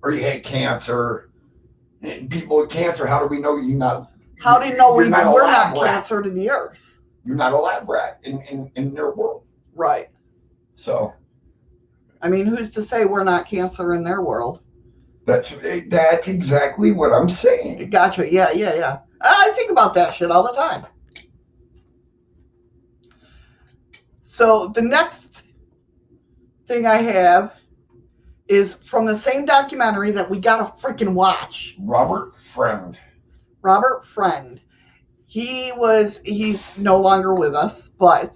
or you had cancer. And people with cancer, how do we know you're not? How do you know we're not rat. cancer to the earth? You're not a lab rat in their world. Right. So. I mean, who's to say we're not cancer in their world? That's exactly what I'm saying. Gotcha. Yeah. I think about that shit all the time. So the next thing I have is from the same documentary that we gotta freaking watch. Robert Friend. He's no longer with us, but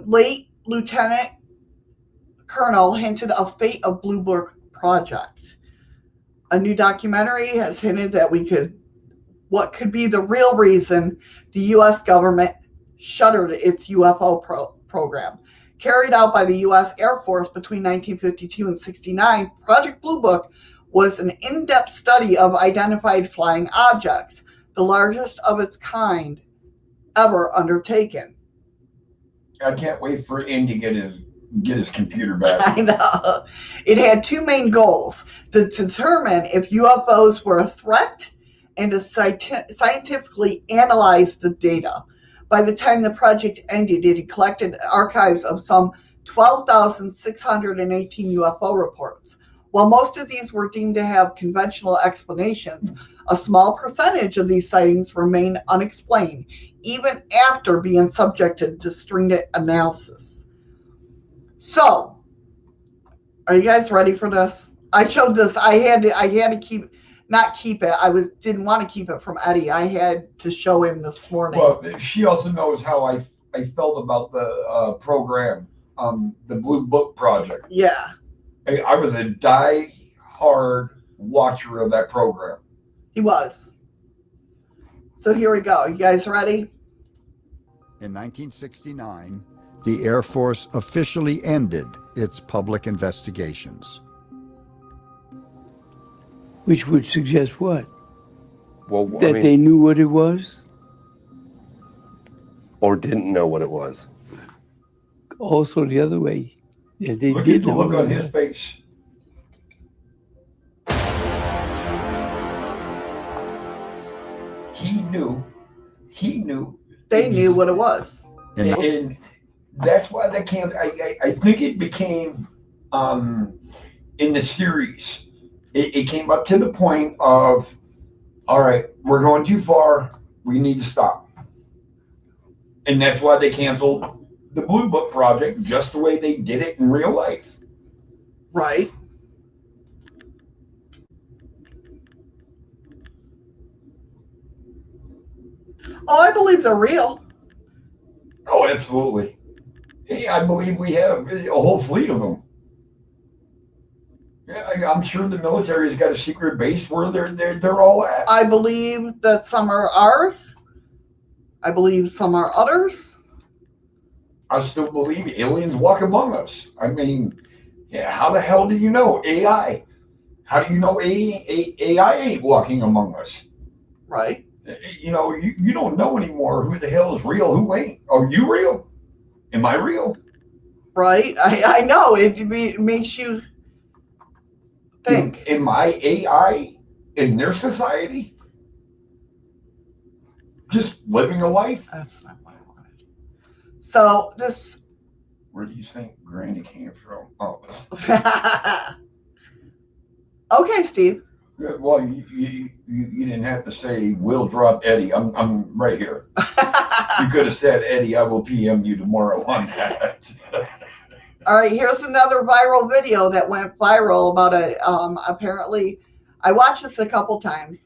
late Lieutenant Colonel hinted of fate of Blue Book Project. A new documentary has hinted that what could be the real reason the U.S. government shuttered its UFO program. Carried out by the U.S. Air Force between 1952 and 1969, Project Blue Book was an in-depth study of identified flying objects, the largest of its kind ever undertaken. I can't wait for Indy to get his computer back. I know. It had 2 main goals: to determine if UFOs were a threat and to scientifically analyze the data. By the time the project ended, it had collected archives of some 12,618 UFO reports. While most of these were deemed to have conventional explanations, a small percentage of these sightings remain unexplained, even after being subjected to stringent analysis. So, are you guys ready for this? I showed this. I had to keep it. Didn't want to keep it from Eddie. I had to show him this morning. Well, she also knows how I felt about the program, the Blue Book Project. Yeah. I was a die-hard watcher of that program. He was. So here we go. You guys ready? In 1969, the Air Force officially ended its public investigations. Which would suggest what? Well, That they knew what it was? Or didn't know what it was. Also the other way. Yeah, they Look did at the know look what on it his was. face. He knew. They knew what it was. And that's why they can't. I think it became in the series. It came up to the point of, all right, we're going too far. We need to stop. And that's why they canceled the Blue Book Project, just the way they did it in real life. Right. Oh, I believe they're real. Oh, absolutely. Hey, I believe we have a whole fleet of them. Yeah, I'm sure the military's got a secret base where they're all at. I believe that some are ours. I believe some are others. I still believe aliens walk among us. I mean, yeah, how the hell do you know AI? How do you know AI ain't walking among us? Right. You know, you don't know anymore who the hell is real, who ain't. Are you real? Am I real? Right. I know. It makes you think. Am I AI in their society? just living a life. That's not what I wanted. So this. Where do you think Granny came from? Oh. Okay, Steve. Well, you didn't have to say, "Will drop Eddie." I'm right here. You could have said, "Eddie, I will PM you tomorrow on that." All right, here's another viral video that went viral about apparently, I watched this a couple times.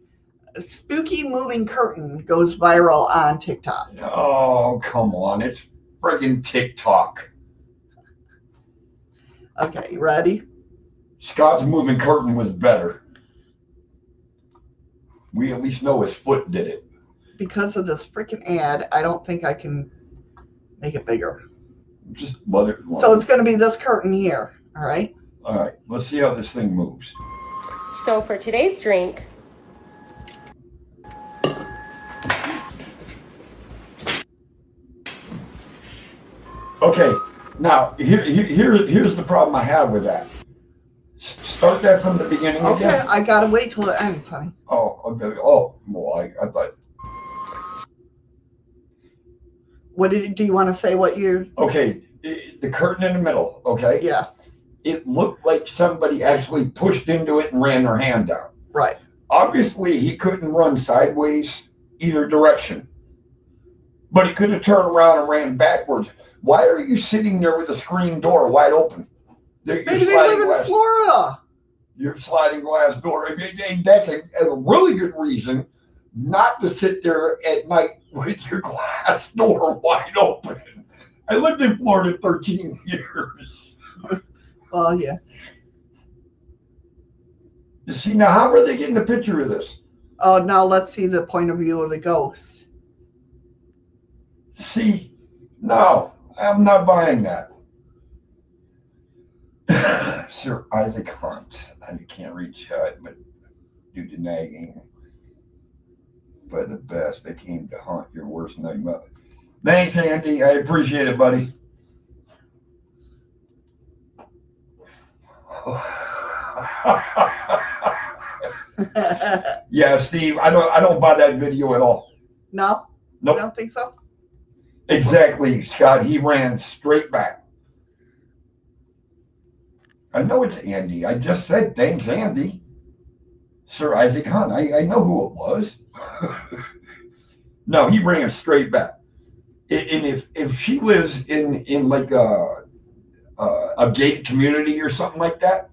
A spooky moving curtain goes viral on TikTok. Oh, come on. It's friggin' TikTok. Okay, you ready? Scott's moving curtain was better. We at least know his foot did it. Because of this freaking ad, I don't think I can make it bigger. Just let it. So it's going to be this curtain here, all right? All right, let's see how this thing moves. So for today's drink, Okay, now here's the problem I have with that. Start that from the beginning Okay, again. I got to wait till it ends, honey. Oh, okay. Oh, well, I thought. Do you want to say what you're... Okay, the curtain in the middle, okay? Yeah. It looked like somebody actually pushed into it and ran their hand down. Right. Obviously, he couldn't run sideways either direction. But he could have turned around and ran backwards. Why are you sitting there with the screen door wide open? Maybe they live in Florida. Your sliding glass door. And that's a really good reason not to sit there at night with your glass door wide open. I lived in Florida 13 years. Well, yeah. You see, now how are they getting a picture of this? Oh, now let's see the point of view of the ghost. See, no, I'm not buying that. Sir Isaac Hunt. I can't reach out, but due to nagging by the best, they came to haunt your worst nightmare. Thanks, Andy. I appreciate it, buddy. Yeah, Steve, I don't buy that video at all. No? Nope. You don't think so? Exactly, Scott. He ran straight back. I know it's Andy. I just said thanks, Andy. Sir Isaac Hunt. I know who it was. No, he ran straight back. And if she lives in like a gated community or something like that,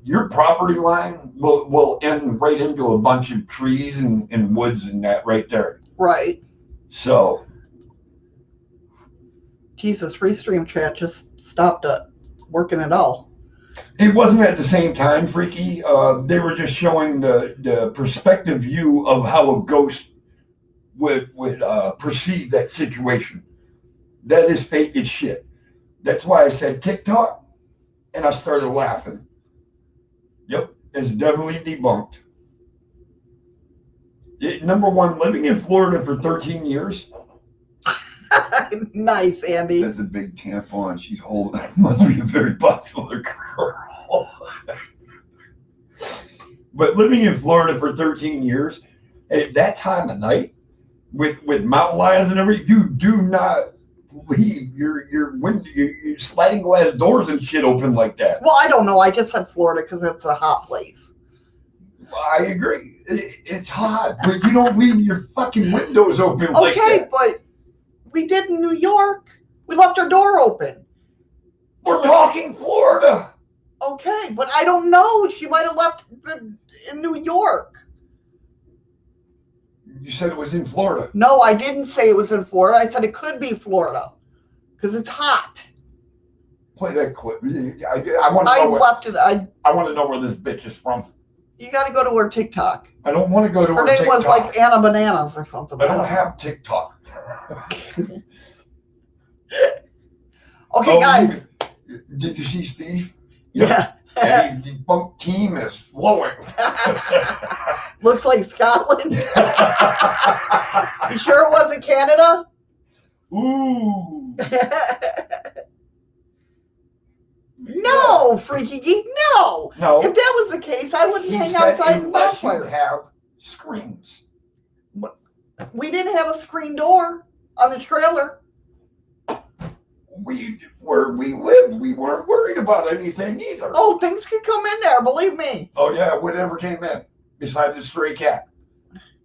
your property line will end right into a bunch of trees and woods and that right there. Right. So. Jesus, Restream chat just stopped working at all. It wasn't at the same time, Freaky. They were just showing the perspective view of how a ghost would perceive that situation. That is fake as shit. That's why I said TikTok, and I started laughing. Yep, it's definitely debunked. Number one, living in Florida for 13 years. Nice, Andy. That's a big tampon she's holding. Must be a very popular girl. But living in Florida for 13 years, at that time of night, with mountain lions and everything, you do not leave your window, your sliding glass doors and shit open like that. Well, I don't know. I just said Florida because it's a hot place. I agree. It's hot, but you don't leave your fucking windows open like that. Okay, but we did in New York. We left our door open. We're talking Florida. Okay, but I don't know. She might have left in New York. You said it was in Florida. No, I didn't say it was in Florida. I said it could be Florida because it's hot. Play that clip. I want to know. I want to know where this bitch is from. You got to go to her TikTok. I don't want to go to her TikTok. Her name was like Anna Bananas or something. I don't have TikTok. Okay, guys. Did you see Steve? Yeah. And his debunked team is flowing. Looks like Scotland. You sure it wasn't Canada? Ooh. No, Freaky Geek, no. No. If that was the case, I wouldn't hang outside in bonfires. You have screens. We didn't have a screen door on the trailer. Where we lived, we weren't worried about anything either. Oh, things could come in there, believe me. Oh yeah, whatever came in, besides the stray cat.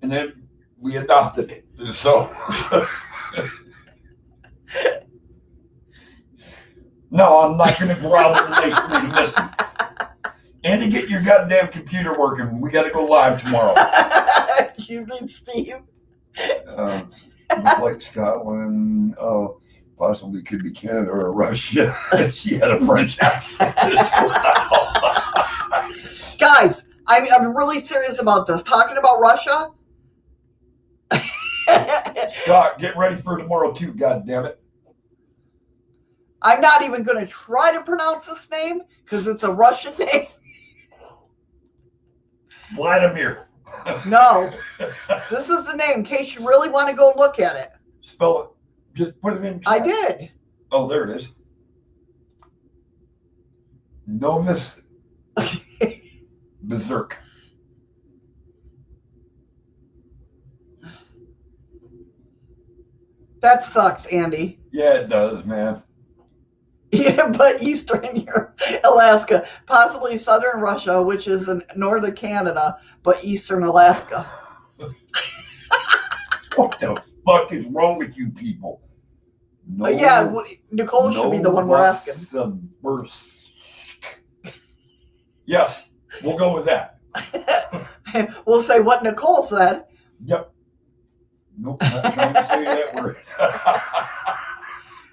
And then we adopted it. So no, I'm not gonna grovel and wait for you to listen. Andy, get your goddamn computer working. We gotta go live tomorrow. You mean Steve? Like Scotland, possibly could be Canada or Russia. She had a French accent as well. Guys, I'm really serious about this. Talking about Russia. Scott, get ready for tomorrow too, goddammit. I'm not even going to try to pronounce this name because it's a Russian name. Vladimir. No, this is the name in case you really want to go look at it. Spell it. Just put it in chat. I did. Oh, there it is. Novus Berserk. That sucks, Andy. Yeah, it does, man. Yeah, but Eastern Europe, Alaska, possibly Southern Russia, which is in northern Canada, but Eastern Alaska. What the fuck is wrong with you people? No, yeah, Nicole should be the one we're asking. Yes, we'll go with that. We'll say what Nicole said. Yep. Nope, not trying to say that word.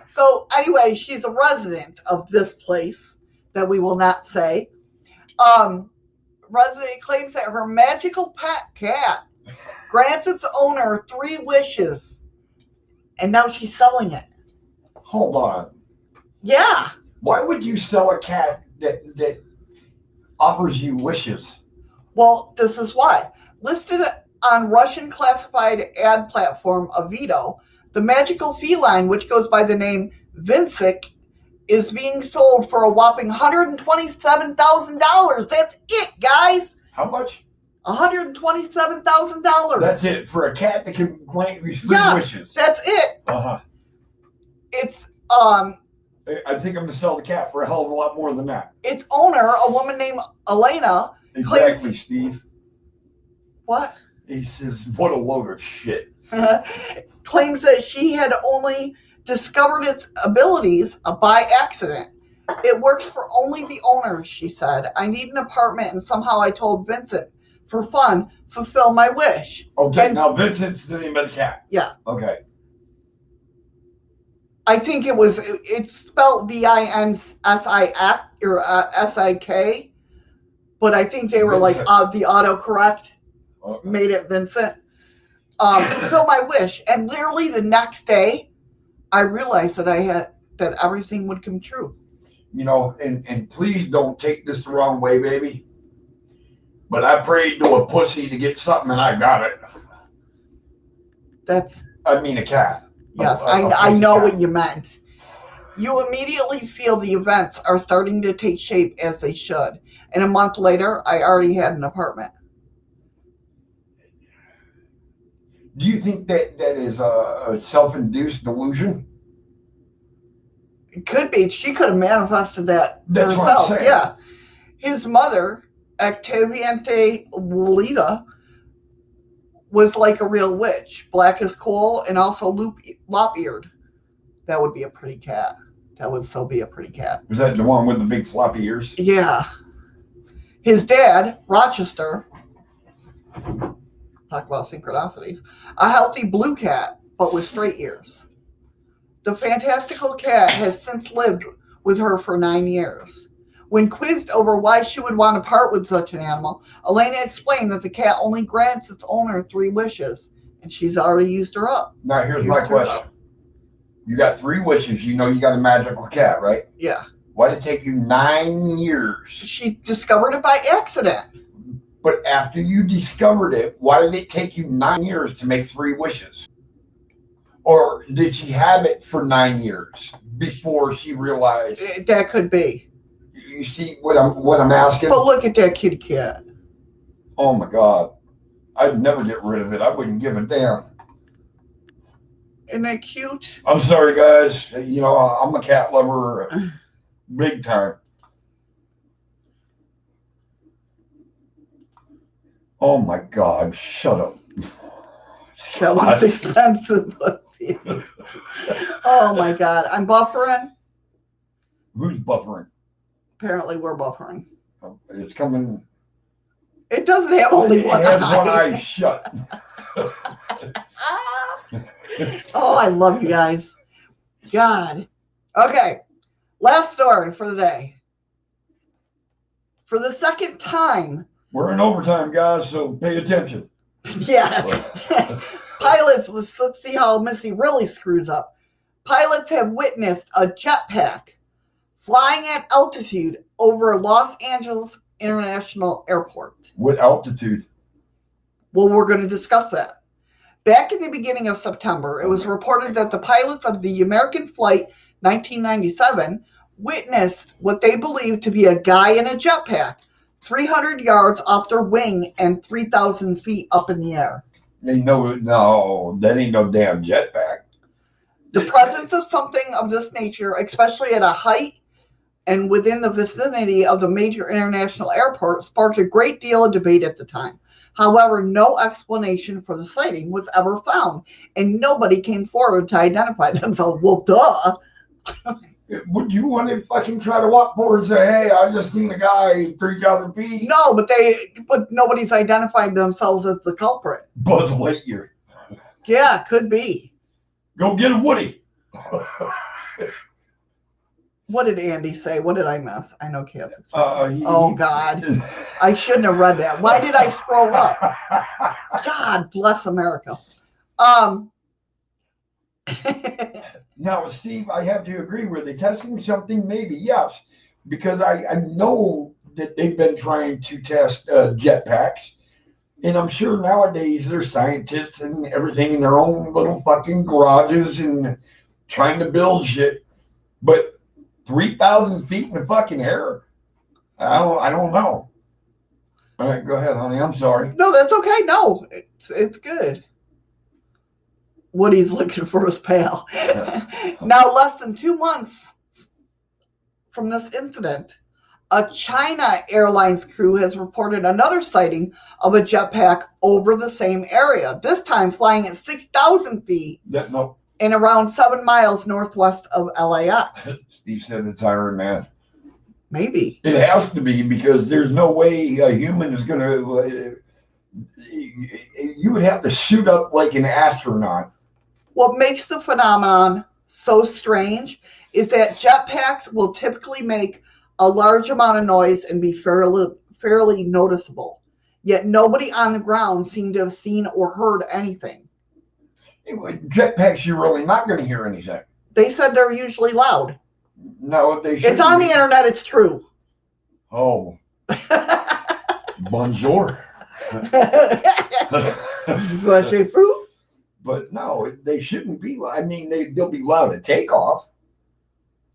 So anyway, she's a resident of this place that we will not say. Resident claims that her magical pet cat grants its owner 3 wishes, and now she's selling it. Hold on. Yeah. Why would you sell a cat that offers you wishes? Well, this is why. Listed on Russian classified ad platform Avito, the magical feline, which goes by the name Vinsik, is being sold for a whopping $127,000. That's it, guys. How much? $127,000. That's it for a cat that can grant you 3 wishes. That's it. It's I think I'm gonna sell the cat for a hell of a lot more than that. Its owner, a woman named Elena, exactly, Steve. What? He says, "What a load of shit." Claims that she had only discovered its abilities by accident. It works for only the owners, she said. I need an apartment, and somehow I told Vincent, for fun, fulfill my wish. Okay, and, now Vincent's the name of the cat. Yeah. Okay. I think it's spelled VINSIK or SIK, but I think they were Vincent. Like the autocorrect made it Vincent. Fulfill my wish, and literally the next day, I realized that that everything would come true. You know, and please don't take this the wrong way, baby. But I prayed to a pussy to get something, and I got it. I mean a cat. Yes, I know what you meant. You immediately feel the events are starting to take shape as they should. And a month later, I already had an apartment. Do you think that is a self-induced delusion? It could be. She could have manifested that That's herself. What I'm saying. Yeah. His mother, Octaviante Lolita, was like a real witch, black as coal, and also lop-eared. That would be a pretty cat. That would still be a pretty cat. Was that the one with the big floppy ears? Yeah. His dad, Rochester, talk about synchronicities, a healthy blue cat, but with straight ears. The fantastical cat has since lived with her for 9 years. When quizzed over why she would want to part with such an animal, Elena explained that the cat only grants its owner 3 wishes, and she's already used her up. Now, here's my question. You got 3 wishes. You know you got a magical cat, right? Yeah. Why did it take you 9 years? She discovered it by accident. But after you discovered it, why did it take you 9 years to make 3 wishes? Or did she have it for 9 years before she realized? That could be. You see what I'm asking? But look at that kitty cat. Oh my God. I'd never get rid of it. I wouldn't give a damn. Isn't that cute? I'm sorry, guys. You know, I'm a cat lover, big time. Oh my God! Shut up. That was expensive. Oh my God! I'm buffering. Who's buffering? Apparently, we're buffering. It's coming. It doesn't have only one eye. It has one eye shut. Oh, I love you guys. God. Okay. Last story for the day. For the second time. We're in overtime, guys, so pay attention. Yeah. Pilots, let's see how Missy really screws up. Pilots have witnessed a jetpack flying at altitude over Los Angeles International Airport. What altitude? Well, we're going to discuss that. Back in the beginning of September, it was reported that the pilots of the American Flight 1997 witnessed what they believed to be a guy in a jetpack 300 yards off their wing and 3,000 feet up in the air. No, that ain't no damn jetpack. The presence of something of this nature, especially at a height and within the vicinity of the major international airport, sparked a great deal of debate at the time. However, no explanation for the sighting was ever found, and nobody came forward to identify themselves. Well, duh. Would you want to fucking try to walk forward and say, "Hey, I just seen a guy 3,000 feet"? No, but nobody's identified themselves as the culprit. Buzz Lightyear. Yeah, could be. Go get a Woody. What did Andy say? What did I miss? I know Kath. Oh, God. I shouldn't have read that. Why did I scroll up? God bless America. Now, Steve, I have to agree. Were they testing something? Maybe, yes. Because I know that they've been trying to test jetpacks. And I'm sure nowadays there's scientists and everything in their own little fucking garages and trying to build shit. But 3,000 feet in the fucking air? I don't know. All right, go ahead, honey. I'm sorry. No, that's okay. No, it's good. Woody's looking for his pal. Now, less than 2 months from this incident, a China Airlines crew has reported another sighting of a jetpack over the same area, this time flying at 6,000 feet. No. And around 7 miles northwest of LAX. Steve said it's Iron Man. Maybe. It has to be, because there's no way a human is going to... you would have to suit up like an astronaut. What makes the phenomenon so strange is that jetpacks will typically make a large amount of noise and be fairly noticeable. Yet nobody on the ground seemed to have seen or heard anything. Jetpacks, you're really not going to hear anything. They said they're usually loud. No, they should. It's on the internet. It's true. Oh. Bonjour. But no, they shouldn't be. I mean, they'll be loud at takeoff.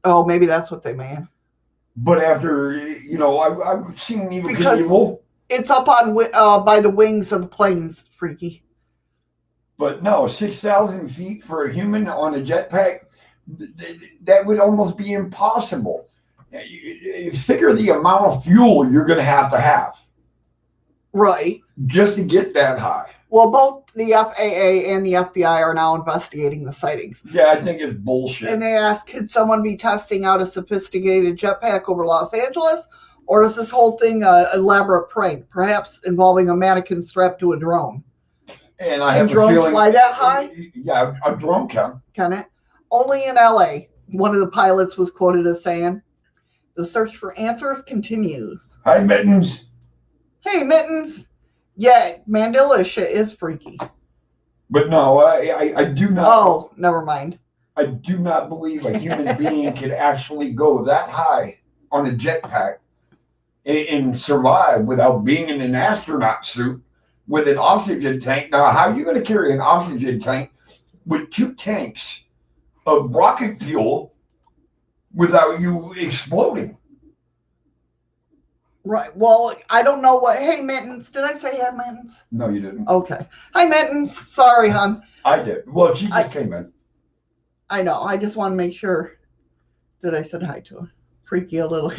Oh, maybe that's what they mean. But after, I've seen Evil. It's up on by the wings of the planes, freaky. But no, 6,000 feet for a human on a jetpack, that would almost be impossible. You figure the amount of fuel you're going to have. Right. Just to get that high. Well, both the FAA and the FBI are now investigating the sightings. Yeah, I think it's bullshit. And they asked, could someone be testing out a sophisticated jetpack over Los Angeles? Or is this whole thing an elaborate prank, perhaps involving a mannequin strapped to a drone? And I have drones a feeling, fly that high? Yeah, a drone can. Can it? Only in LA. One of the pilots was quoted as saying, "The search for answers continues." Hi, Mittens. Hey, Mittens. Yeah, Mandela shit is freaky. But no, I do not. Oh, never mind. I do not believe a human being could actually go that high on a jetpack and survive without being in an astronaut suit with an oxygen tank. Now, how are you going to carry an oxygen tank with 2 tanks of rocket fuel without you exploding? Right. Well, I don't know what. Hey, Mittens. Did I say hi, Mittens? No, you didn't. Okay. Hi, Mittens. Sorry, hon. I did. Well, she just came in. I know. I just want to make sure that I said hi to her. Freaky a little.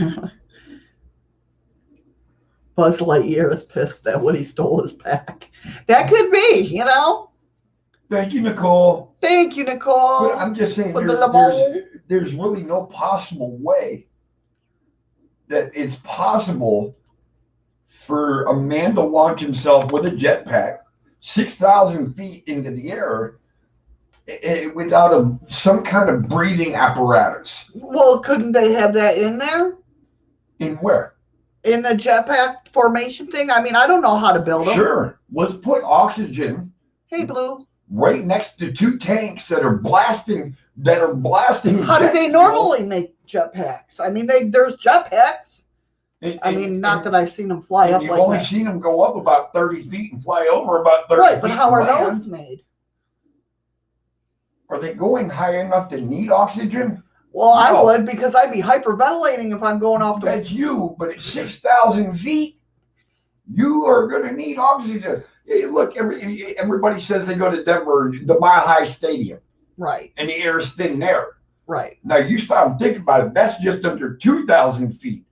Buzz Lightyear is pissed that Woody stole his pack. That could be, you know. Thank you, Nicole. Thank you, Nicole. But I'm just saying, For there's really no possible way that it's possible for a man to launch himself with a jetpack 6,000 feet into the air without some kind of breathing apparatus. Well, couldn't they have that in there? In where? In the jetpack formation thing? I mean, I don't know how to build them. Sure. Let's put oxygen. Hey, Blue. Right next to two tanks that are blasting. How do they normally make jetpacks? I mean, there's jetpacks. Not that I've seen them fly up like that. You've only seen them go up about 30 feet and fly over about 30 feet. Right, but how are those made? Are they going high enough to need oxygen? Well, no. I would, because I'd be hyperventilating if I'm going off the... That's you, but at 6,000 feet, you are going to need oxygen. Hey, look, everybody says they go to Denver, the Mile High Stadium. Right. And the air is thin there. Right. Now, you stop and think about it. That's just under 2,000 feet.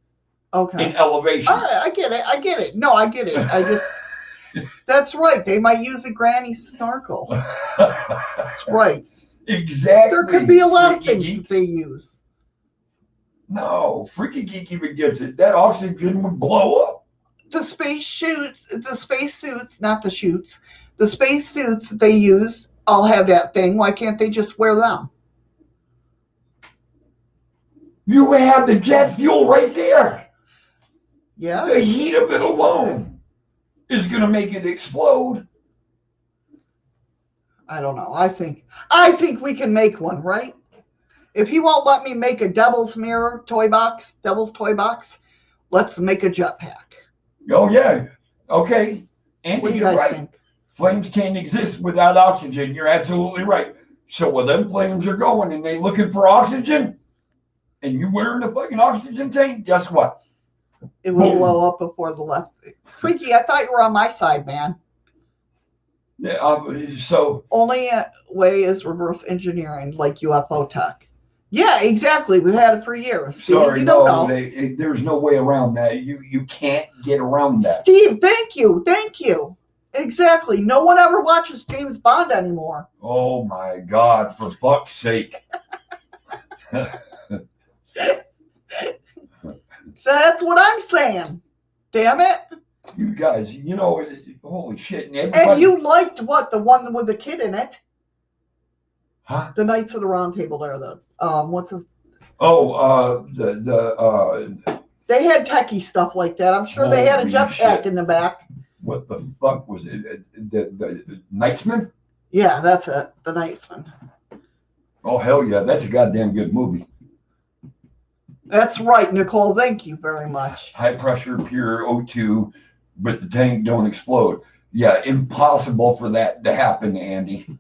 Okay. In elevation. All right, I get it. No, I get it. I just... That's right. They might use a granny snorkel. That's right. Exactly. There could be a lot of things that they use. No, Freaky Geek even gets it. That oxygen would blow up. The spacesuits that they use all have that thing. Why can't they just wear them? You have the jet fuel right there. Yeah. The heat of it alone is going to make it explode. I don't know. I think we can make one, right? If he won't let me make a Devil's toy box, let's make a jetpack. Oh, yeah. Okay. Andy, what do you guys right. think? Flames can't exist without oxygen. You're absolutely right. So when them flames are going and they looking for oxygen, and you wearing a fucking oxygen tank, guess what? It will blow up before the left. Freaky, I thought you were on my side, man. Yeah, so only way is reverse engineering, like UFO tech. Yeah, exactly. We've had it for years. See, sorry, you don't know. There's no way around that. You can't get around that. Steve, thank you. Exactly. No one ever watches James Bond anymore. Oh my God! For fuck's sake. That's what I'm saying. Damn it. You guys, holy shit. And you liked what? The one with the kid in it? Huh? The Knights of the Round Table there, what's his... Oh, They had techie stuff like that. I'm sure they had a jetpack in the back. What the fuck was it? The Knightsman? Yeah, that's it. The Knightsman. Oh, hell yeah. That's a goddamn good movie. That's right, Nicole. Thank you very much. High pressure, pure O2, but the tank don't explode. Yeah, impossible for that to happen, Andy.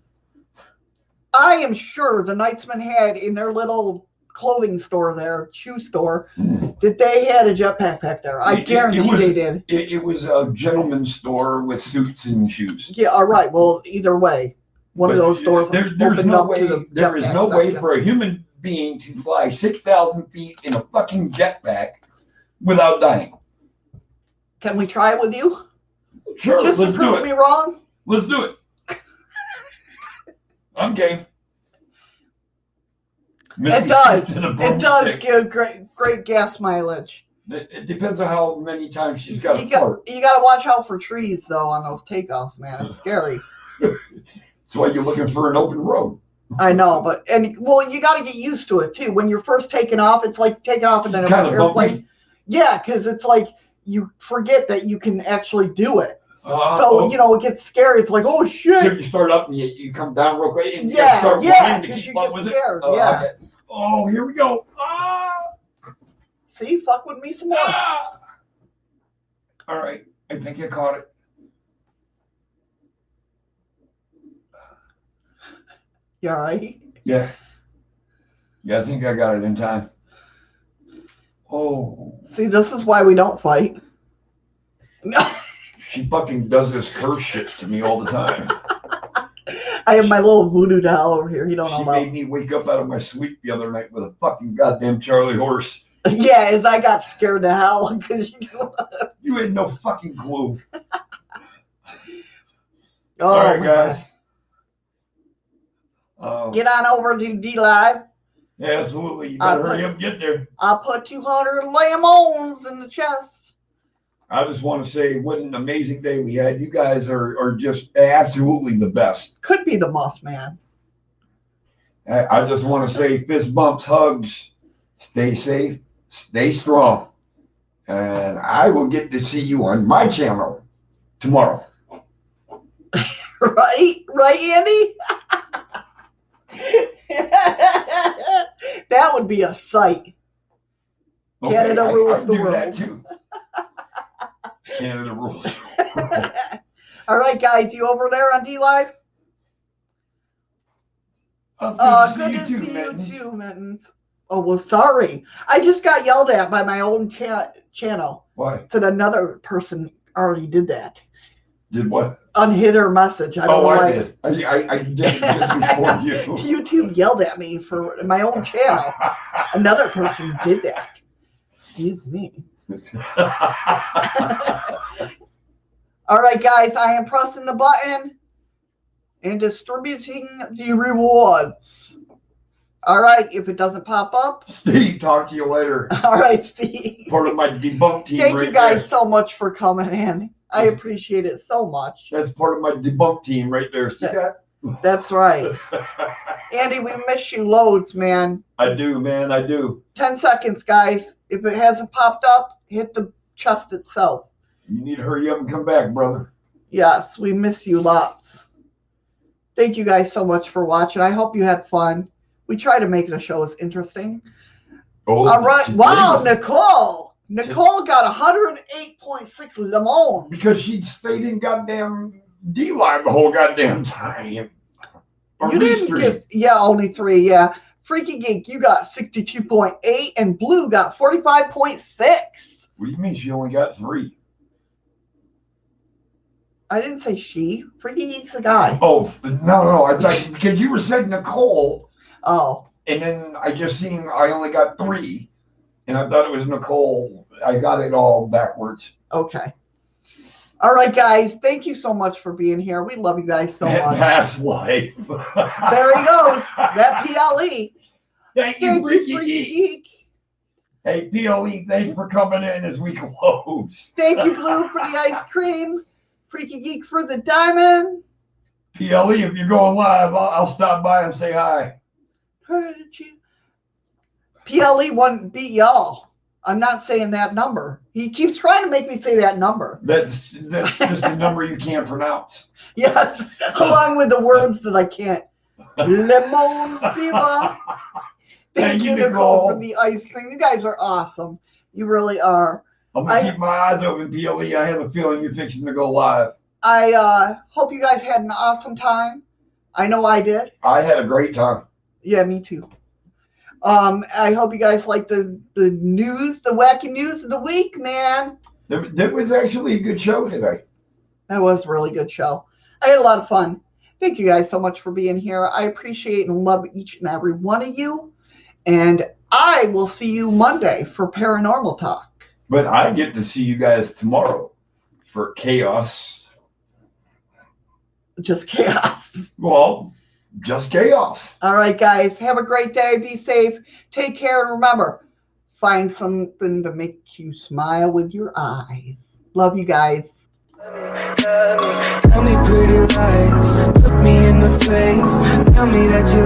I am sure the Knightsmen had in their little clothing store there, shoe store, that they had a jetpack back there. I guarantee they did. It was a gentleman's store with suits and shoes. Yeah, all right. Well, either way, one of those doors opened up to the There is no way for a human being to fly 6,000 feet in a fucking jetpack without dying. Can we try it with you? Sure, just to prove me wrong? Let's do it. I'm game. It does. It does give great gas mileage. It depends on how many times she's got to fart. You got to watch out for trees, though, on those takeoffs, man. It's scary. That's why you're looking for an open road. I know, you got to get used to it, too. When you're first taking off, it's like taking off in an airplane. Yeah, because it's like you forget that you can actually do it. It gets scary. It's like, oh, shit. So you start up and you come down real quick and start running to keep keep you up get with scared. it. Yeah. Okay. Oh, here we go. See, fuck with me some more. All right. I think I caught it. You all right? Yeah. I think I got it in time. Oh. See, this is why we don't fight. She fucking does this curse shit to me all the time. I have my little voodoo doll over here. You don't know She about. made me wake up out of my sleep the other night with a fucking goddamn Charlie horse. Yeah, as I got scared to hell because you had no fucking clue. Oh, all right, guys. Get on over to D Live. Yeah, absolutely. You better hurry up and get there. I'll put 200 lemons in the chest. I just want to say what an amazing day we had. You guys are just absolutely the best. Could be the Mothman. I just want to say fist bumps, hugs, stay safe, stay strong. And I will get to see you on my channel tomorrow. Right, Andy? That would be a sight. Okay, Canada rules the do world. That too. Canada rules. All right, guys, you over there on D Live? Good to see you too, Mittens. Oh, well, sorry. I just got yelled at by my own channel. Why? Said another person already did that. Did what? Unhid her message. I don't know why. Did. I did it before you. YouTube yelled at me for my own channel. Another person did that. Excuse me. All right, guys, I am pressing the button and distributing the rewards. All right, if it doesn't pop up. Steve, talk to you later. All right, Steve. Part of my debunk team. Thank you guys so much for coming in. I appreciate it so much. That's part of my debunk team right there. See that? That's right. Andy, we miss you loads, man. I do, man. I do. 10 seconds, guys. If it hasn't popped up, hit the chest itself. You need to hurry up and come back, brother. Yes, we miss you lots. Thank you guys so much for watching. I hope you had fun. We try to make the show as interesting. Oh, all right. Wow, Nicole. Nicole got 108.6 lemons. Because she stayed in goddamn D-Live the whole goddamn time. Or you didn't get, only 3, yeah. Freaky Geek, you got 62.8, and Blue got 45.6. What do you mean she only got 3? I didn't say she. Freaky Geek's a guy. Oh, no. I thought, because you were saying Nicole. Oh. And then I just seen I only got 3. And I thought it was Nicole. I got it all backwards. Okay. All right, guys. Thank you so much for being here. We love you guys so much. Past life. There he goes. That PLE. Thank you, Freaky Geek. Hey, PLE, thanks for coming in as we close. Thank you, Blue, for the ice cream. Freaky Geek for the diamond. PLE, if you're going live, I'll stop by and say hi. Heard you. PLE wouldn't beat y'all. I'm not saying that number. He keeps trying to make me say that number. That's just a number you can't pronounce. Yes, along with the words that I can't. Lemon fever. Thank you, Nicole, for the ice cream. You guys are awesome. You really are. I'm going to keep my eyes open, PLE. I have a feeling you're fixing to go live. I hope you guys had an awesome time. I know I did. I had a great time. Yeah, me too. I hope you guys like the news, the wacky news of the week, man. That was actually a good show today. That was a really good show. I had a lot of fun. Thank you guys so much for being here. I appreciate and love each and every one of you. And I will see you Monday for Paranormal Talk. But I get to see you guys tomorrow for Chaos. Just chaos. Well, just chaos. All right, guys. Have a great day. Be safe. Take care. And remember, find something to make you smile with your eyes. Love you guys. Tell me pretty lies. Look me in the face. Tell me that you